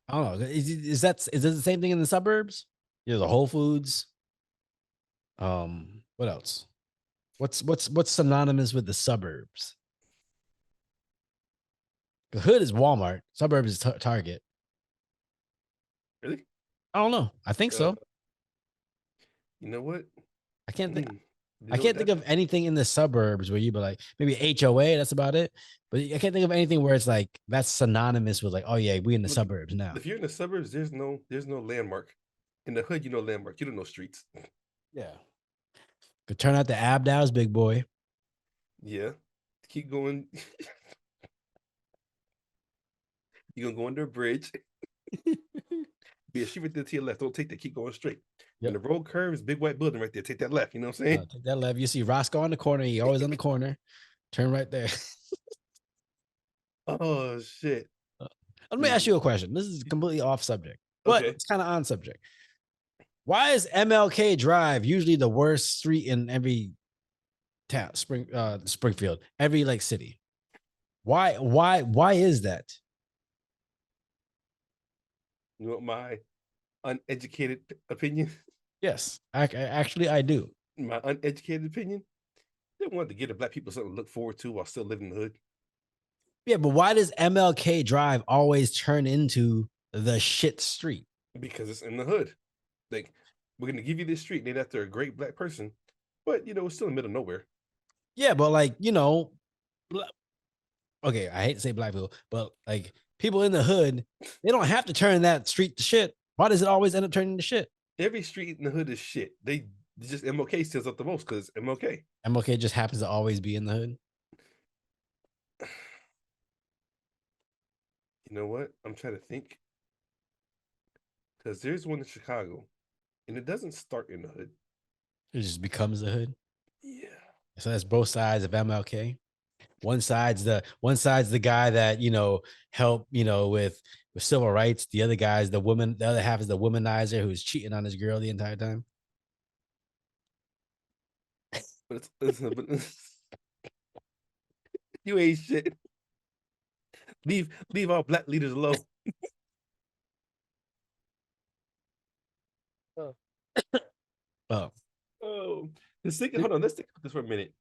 I don't know. Is that the same thing in the suburbs? You know, the Whole Foods. What else? What's synonymous with the suburbs? The hood is Walmart. Suburbs is Target. Really? I don't know. I think Uh, so. you know what? I can't think. You I know what can't think that of anything in the suburbs where you'd be like maybe HOA. That's about it. But I can't think of anything where it's like that's synonymous with like, oh yeah, we in the look, suburbs now. if you're in the suburbs, there's no landmark. In the hood, you know landmark. You don't know streets. Yeah. Could turn out the Abdows, big boy. Yeah. Keep going. You're gonna go under a bridge. Be a street right there to your left. Don't take that. Keep going straight. When Yep. the road curves, big white building right there. Take that left. You know what I'm saying? Take that left. You see Roscoe on the corner. He always on the corner. Turn right there. Oh shit. Let me ask Mhm. you a question. This is completely off subject, but Okay. it's kind of on subject. Why is MLK Drive usually the worst street in every town, Springfield, every like city? Why is that? You want my uneducated opinion? Yes, actually I do. My uneducated opinion? They wanted to give the black people something to look forward to while still living in the hood. Yeah, but why does MLK Drive always turn into the shit street? Because it's in the hood. Like, we're gonna give you this street named after a great black person, but it's still in the middle of nowhere. Yeah, but like okay, I hate to say black people, but like people in the hood, they don't have to turn that street to shit. Why does it always end up turning to shit? Every street in the hood is shit. They just MLK steals up the most because MLK. MLK just happens to always be in the hood. You know what? I'm trying to think because there's one in Chicago, and it doesn't start in the hood. It just becomes the hood. Yeah. So that's both sides of MLK. One side's the guy that helped with civil rights. The other guy's the woman. The other half is the womanizer who's cheating on his girl the entire time. But you ain't shit. Leave our black leaders alone. Oh, Oh, oh. Hold on. Let's think about this for a minute.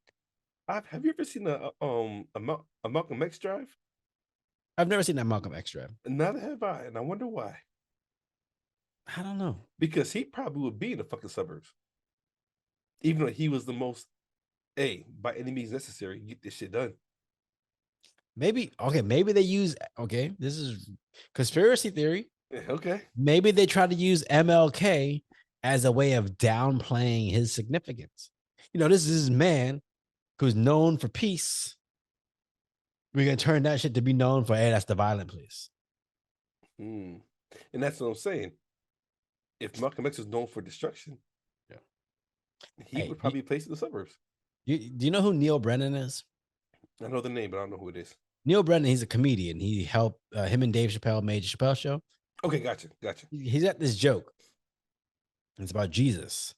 Have you ever seen a Malcolm X drive? I've never seen that Malcolm X drive. Neither have I, and I wonder why. I don't know. Because he probably would be in the fucking suburbs, even though he was the most by any means necessary, get this shit done. maybe maybe they use okay. This is conspiracy theory. Yeah, okay. Maybe they try to use MLK as a way of downplaying his significance. This is this man who's known for peace. We're gonna turn that shit to be known for, hey, that's the violent place. Hmm. And that's what I'm saying. If Malcolm X was known for destruction, Yeah. he Hey, would probably be placed in the suburbs. do you know who Neil Brennan is? I know the name, but I don't know who it is. Neil Brennan, he's a comedian. He helped him and Dave Chappelle made Chappelle Show. Okay, gotcha. He's at this joke. It's about Jesus.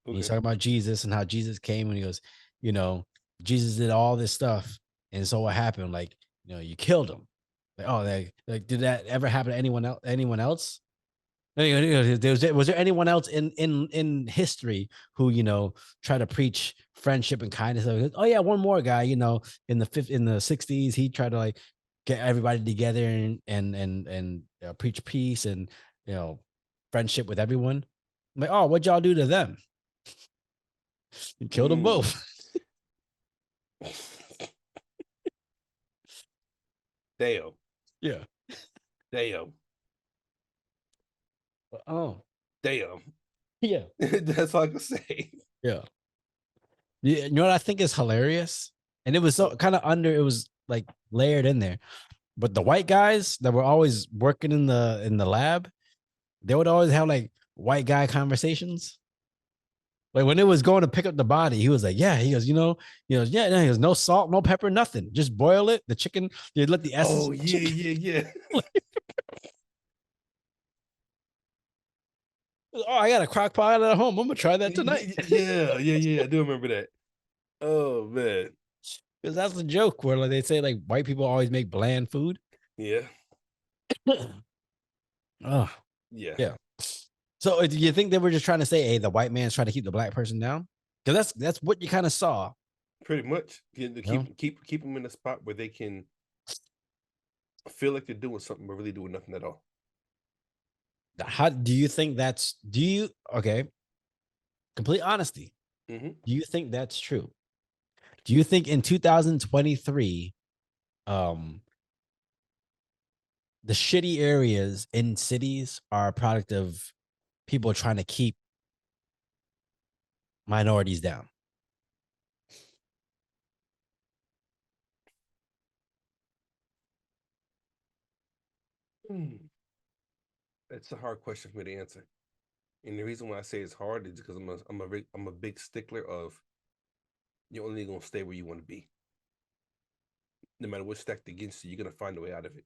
And he's Okay. talking about Jesus and how Jesus came and he goes, you know, Jesus did all this stuff. And so what happened? Like, you killed him. Like, oh, like did that ever happen to anyone else? Anyone else? Was there anyone else in history who tried to preach friendship and kindness? Like, oh yeah, one more guy. In the 60s, he tried to like get everybody together and preach peace and friendship with everyone. I'm like, oh, what'd y'all do to them? You killed them both. Damn. Yeah. Damn. Oh. Damn. Yeah. That's all I can say. Yeah. You know what I think is hilarious? And it was so kind of it was like layered in there. But the white guys that were always working in the lab, they would always have like white guy conversations. Like when it was going to pick up the body, he was like, "Yeah." He goes, yeah. He goes, "No salt, no pepper, nothing. Just boil it. The chicken. You let the essence." Oh yeah. Oh, I got a crock pot at home. I'm gonna try that tonight. Yeah. I do remember that. Oh man. Because that's the joke where like they say like white people always make bland food. Yeah. Oh Yeah. yeah. So do you think they were just trying to say, hey, the white man's trying to keep the black person down? Because that's what you kind of saw. Pretty much. No? Keep them in a spot where they can feel like they're doing something, but really doing nothing at all. How do you think okay? Complete honesty. Mm-hmm. Do you think that's true? Do you think in 2023, the shitty areas in cities are a product of people trying to keep minorities down? It's a hard question for me to answer. And the reason why I say it's hard is because I'm a big stickler of you're only gonna stay where you want to be. No matter what's stacked against you, you're gonna find a way out of it.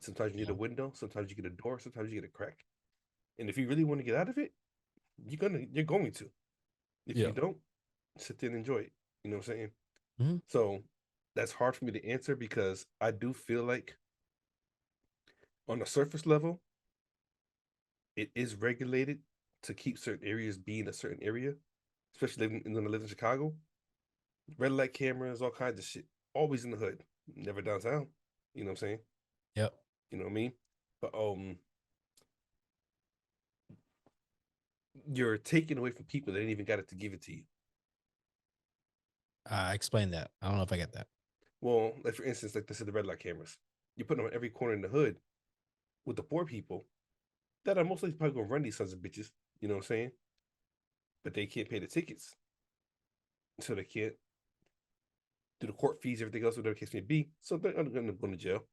Sometimes you need a window, sometimes you get a door, sometimes you get a crack. And if you really want to get out of it, you're going to. If Yeah. you don't, sit there and enjoy it. You know what I'm saying? Mm-hmm. So that's hard for me to answer because I do feel like on the surface level, it is regulated to keep certain areas being a certain area, especially when I live in Chicago. Red light cameras, all kinds of shit, always in the hood, never downtown. You know what I'm saying? Yep. You know what I mean? But you're taking away from people that ain't even got it to give it to you. Explain that. I don't know if I get that. Well, like for instance, like this is the red light cameras. You put them on every corner in the hood with the poor people that are mostly probably gonna run these sons of bitches. You know what I'm saying? But they can't pay the tickets, so they can't do the court fees, everything else, whatever the case may be. So they're gonna go to jail.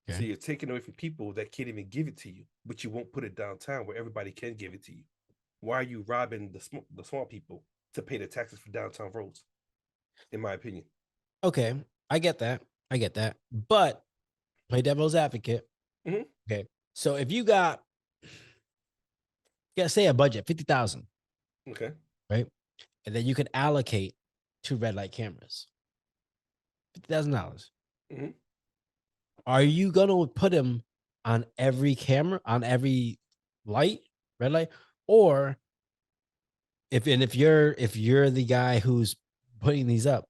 Okay. So you're taking away from people that can't even give it to you, but you won't put it downtown where everybody can give it to you. Why are you robbing the small people to pay the taxes for downtown roads? In my opinion. Okay. I get that. But play devil's advocate. Mm-hmm. Okay. So if you got say a budget, 50,000, Okay. right? And then you can allocate 2 red light cameras. $50,000. Mm-hmm. Are you gonna put them on every camera, on every light, red light? Or if you're the guy who's putting these up,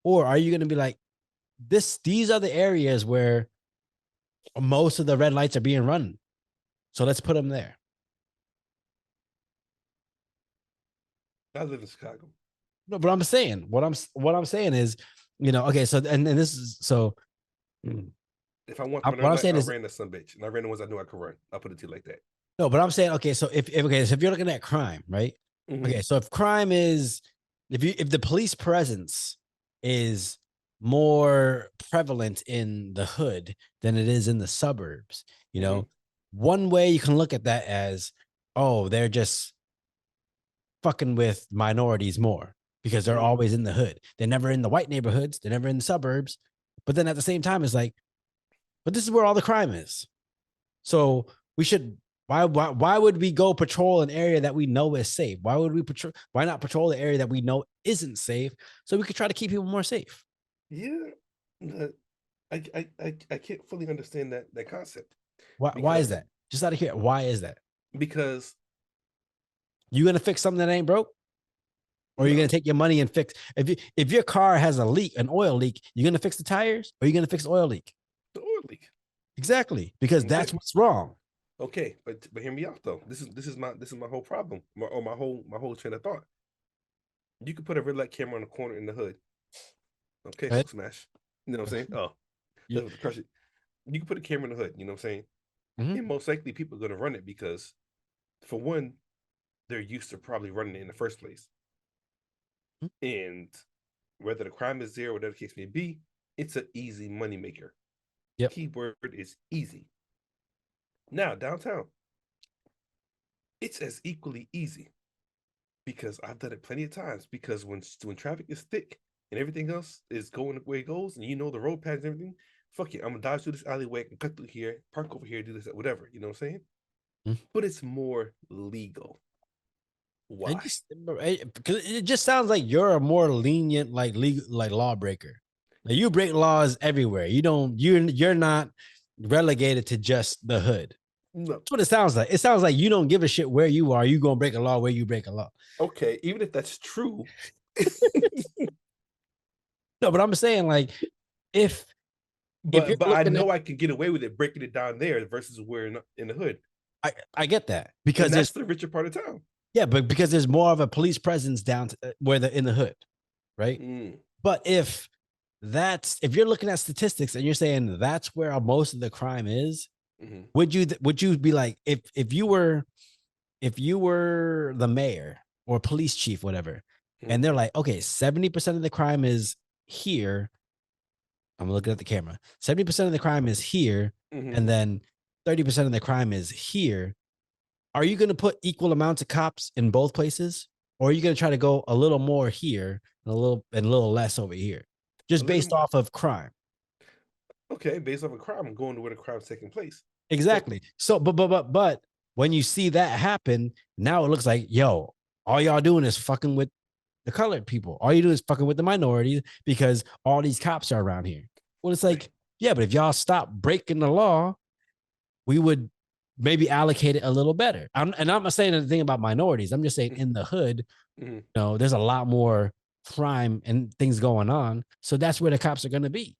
or are you gonna be like, these are the areas where most of the red lights are being run. So let's put them there. I live in Chicago. No, but what I'm saying is Okay, so and this is so If I want to run a what red I'm light, saying I is ran the some bitch, and I ran the ones I knew I could run. I'll put it to you like that. no, but I'm saying okay, so if you're looking at crime, right? Mm-hmm. Okay, so if crime is if the police presence is more prevalent in the hood than it is in the suburbs, Mm-hmm. one way you can look at that as, oh, they're just fucking with minorities more because they're Mm-hmm. always in the hood. They're never in the white neighborhoods, they're never in the suburbs. But then at the same time, it's like, but this is where all the crime is. So we should why would we go patrol an area that we know is safe? Why would we patrol? Why not patrol the area that we know isn't safe so we could try to keep people more safe? Yeah, but I can't fully understand that concept Why is because that? Just out of here, why is that? because You gonna fix something that ain't broke? Or are you gonna no, take your money and fix if your car has a leak, an oil leak, you're gonna fix the tires or you're gonna fix the oil leak? the oil leak. Exactly, because Okay, that's what's wrong. okay, but hear me out though. This is my whole problem, my whole train of thought. You could put a red light camera on the corner in the hood. Okay, Right? Hulk smash. You know what I'm saying? Oh, You, that's what the crush it. You can put a camera in the hood. You know what I'm saying? mhm. And most likely people are gonna run it because, for one, they're used to probably running it in the first place, and whether the crime is there or whatever the case may be, it's an easy money maker. Yep. Keyword is easy. Now downtown, it's as equally easy because I've done it plenty of times. Because when traffic is thick and everything else is going the way it goes, and you know the road paths and everything, fuck it, I'm gonna dodge through this alleyway and cut through here, park over here, do this, whatever. You know what I'm saying? Mhm. But it's more legal. It Why? just because it just sounds like you're a more lenient like legal like lawbreaker. Like you break laws everywhere. You don't you're not relegated to just the hood. No. That's what it sounds like. It sounds like you don't give a shit where you are. You gonna break a law where you break a law. Okay, even if that's true, No, but I'm saying like if you're but I looking at know I can get away with it breaking it down there versus where in the hood, I get that and because that's there's the richer part of town. yeah, but because there's more of a police presence down where they're in the hood, right? Mm, But if you're looking at statistics and you're saying that's where most of the crime is, mm-hmm, would you be like if you were the mayor or police chief, whatever, mm-hmm, and they're like, okay, 70% of the crime is here. I'm looking at the camera. 70% of the crime is here, mm-hmm. and then 30% of the crime is here. Are you going to put equal amounts of cops in both places, or are you going to try to go a little more here and a little less over here, A just little based off of crime? okay, based off a crime, I'm going to where the crime's taking place. But Exactly. So, but when you see that happen, now it looks like, yo, all y'all doing is fucking with the colored people. All you do is fucking with the minorities because all these cops are around here. Well, it's but like, yeah, but if y'all stop breaking the law, we would maybe allocate it a little better. And I'm not saying anything about minorities. I'm just saying in the hood, mm-hmm. there's a lot more crime and things going on. So that's where the cops are going to be.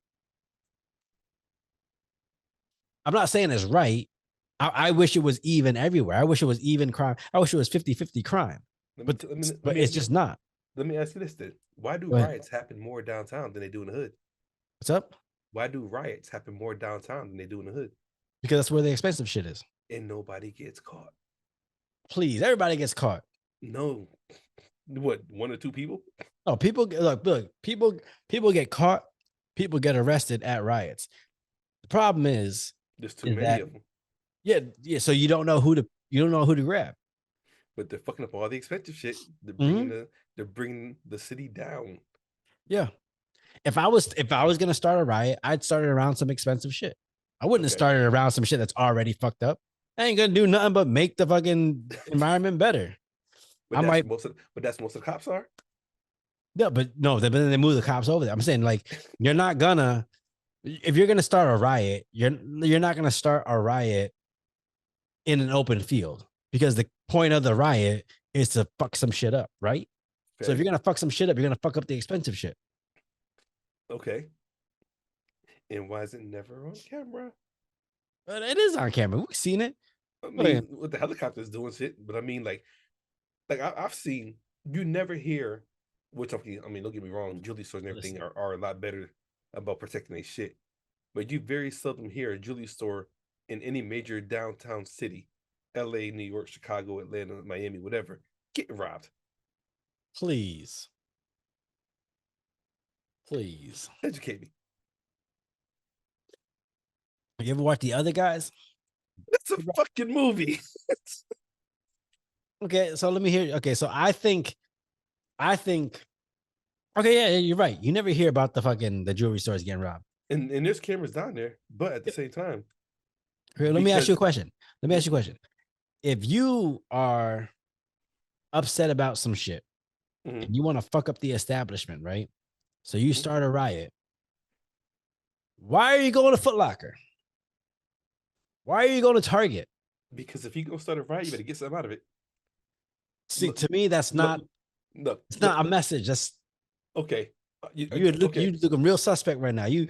I'm not saying it's right. I wish it was even everywhere. I wish it was even crime. I wish it was 50-50 crime, let me but t- let me let but me it's just not. let me ask you this then: why do Go ahead. riots happen more downtown than they do in the hood? What's up? Why do riots happen more downtown than they do in the hood? Because that's where the expensive shit is. And nobody gets caught. Please, everybody gets caught. No, what, one or two people? No, look, people get caught, people get arrested at riots. The problem There's too is many that of them, yeah. So you don't know who to grab. but they're fucking up all the expensive shit. Mhm. They're bringing the city down. Yeah. If I was gonna start a riot, I'd start it around some expensive shit. I wouldn't have Okay, started around some shit that's already fucked up. I ain't gonna do nothing but make the fucking environment better. but I might that's most of the cops are. no, but no, but then they move the cops over there. I'm saying like you're not gonna if you're gonna start a riot, you're not gonna start a riot in an open field because the point of the riot is to fuck some shit up, right? So if Okay, you're gonna fuck some shit up, you're gonna fuck up the expensive shit. okay. And why is it never on camera? But it is on camera. We've seen it. I Oh, yeah. mean, with the helicopters doing shit, but I mean, like I've seen. You never hear. which I mean, don't get me wrong, jewelry stores and everything Listen, are a lot better about protecting their shit. But you very seldom hear a jewelry store in any major downtown city, LA, New York, Chicago, Atlanta, Miami, whatever, getting robbed. please, please. Educate me. You ever watch The Other Guys? That's a fucking movie. Okay, so let me hear. Okay, so I think, okay, yeah, you're right. You never hear about the jewelry stores getting robbed. And there's cameras down there, but at the same time, Okay, let me ask you a question. Let me ask you a question. If you are upset about some shit Mhm. and you want to fuck up the establishment, right? So you Mhm. start a riot. Why are you going to Foot Locker? Why are you going to Target? Because if you go start a riot, you better get something out of it. See, Look, to me, that's look, not. look, It's look. not a message. That's Okay, you okay. looking real suspect right now. No, You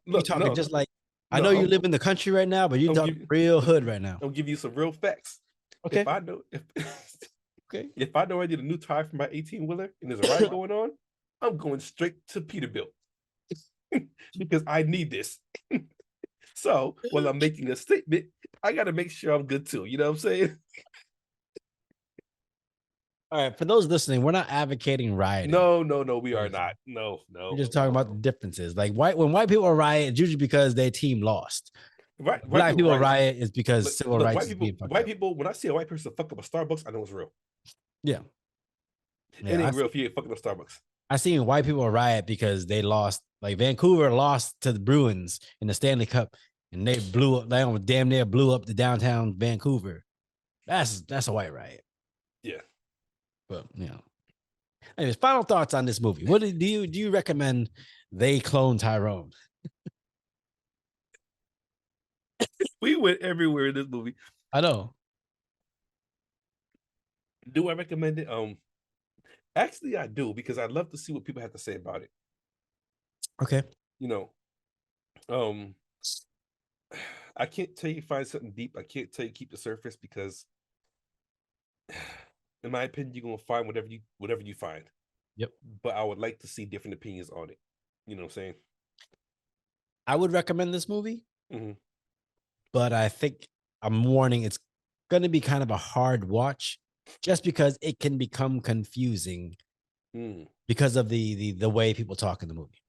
look, talking no, just like I no. know you live in the country right now, but you I'm talking give, real I'm, hood right now. I'm giving you some real facts. Okay. If I know if Okay. if I know I need a new tire for my 18 wheeler and there's a riot going on, I'm going straight to Peterbilt because I need this. So while I'm making a statement, I got to make sure I'm good too. You know what I'm saying? All right. For those listening, we're not advocating rioting. No, we are not. No, We're just talking about the differences. Like when white people riot, it's usually because their team lost. Right, white Black people people riot. riot is because civil Look, rights is being fucked white up. people. When I see a white person fuck up a Starbucks, I know it's real. Yeah. It Yeah. ain't real if you ain't fucking up Starbucks. I seen white people riot because they lost. Like Vancouver lost to the Bruins in the Stanley Cup, and they blew up. They damn near blew up the downtown Vancouver. That's a white riot. Yeah. But anyways, final thoughts on this movie. What do you recommend they clone Tyrone? We went everywhere in this movie. I know. Do I recommend it? Actually, I do because I'd love to see what people have to say about it. Okay. You know, um, I can't tell you find something deep. I can't tell you keep the surface because, in my opinion, you're gonna find whatever you find. Yep. But I would like to see different opinions on it. You know what I'm saying? I would recommend this movie, Mm-hmm. but I think I'm warning it's going to be kind of a hard watch just because it can become confusing because of the way people talk in the movie.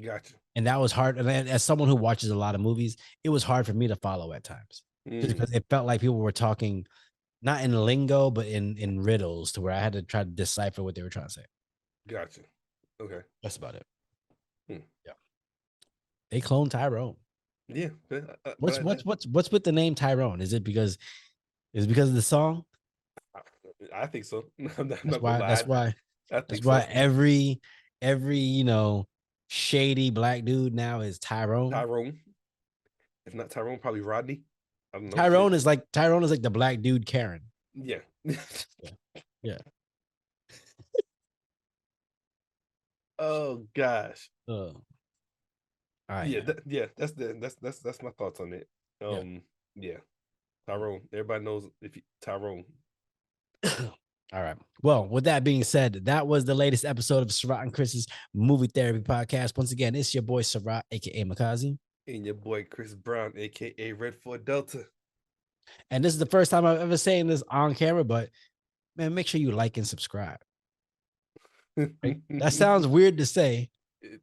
Gotcha. And that was hard. And as someone who watches a lot of movies, it was hard for me to follow at times just because it felt like people were talking not in lingo, but in riddles to where I had to try to decipher what they were trying to say. Gotcha. Okay. That's about it. Yeah. They cloned Tyrone. Yeah. What's with the name Tyrone? Is it because of the song? I think so. I'm not That's gonna why. lie. I That's think why so. every shady black dude now is Tyrone. Tyrone. If not Tyrone, probably Rodney. I don't know. Tyrone is like the black dude Karen. Yeah. Yeah. Oh gosh. All right. Yeah. That's my thoughts on it. Yeah. Yeah. Tyrone. Everybody knows Tyrone. All right. Well, with that being said, that was the latest episode of Sarath and Chris's Movie Therapy Podcast. Once again, it's your boy Sarath, aka Makazi. And your boy Chris Brown, aka Red Fort Delta. And this is the first time I've ever saying this on camera, but man, make sure you like and subscribe. Right? That sounds weird to say.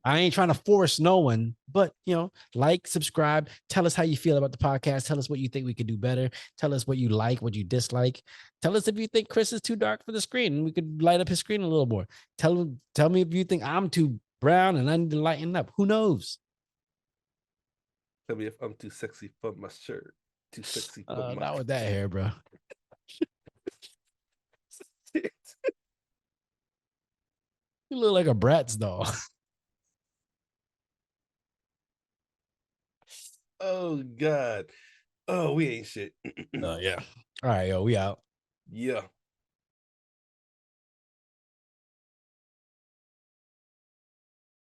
I ain't trying to force no one, but like, subscribe, tell us how you feel about the podcast. Tell us what you think we could do better. Tell us what you like, what you dislike. Tell us if you think Chris is too dark for the screen and we could light up his screen a little more. Tell me if you think I'm too brown and I need to lighten up. Who knows? Tell me if I'm too sexy for my shirt. Too sexy for my not with that hair, bro. You look like a Bratz doll. Oh God. Oh, we ain't shit. Yeah. All right, yo, we out. Yeah.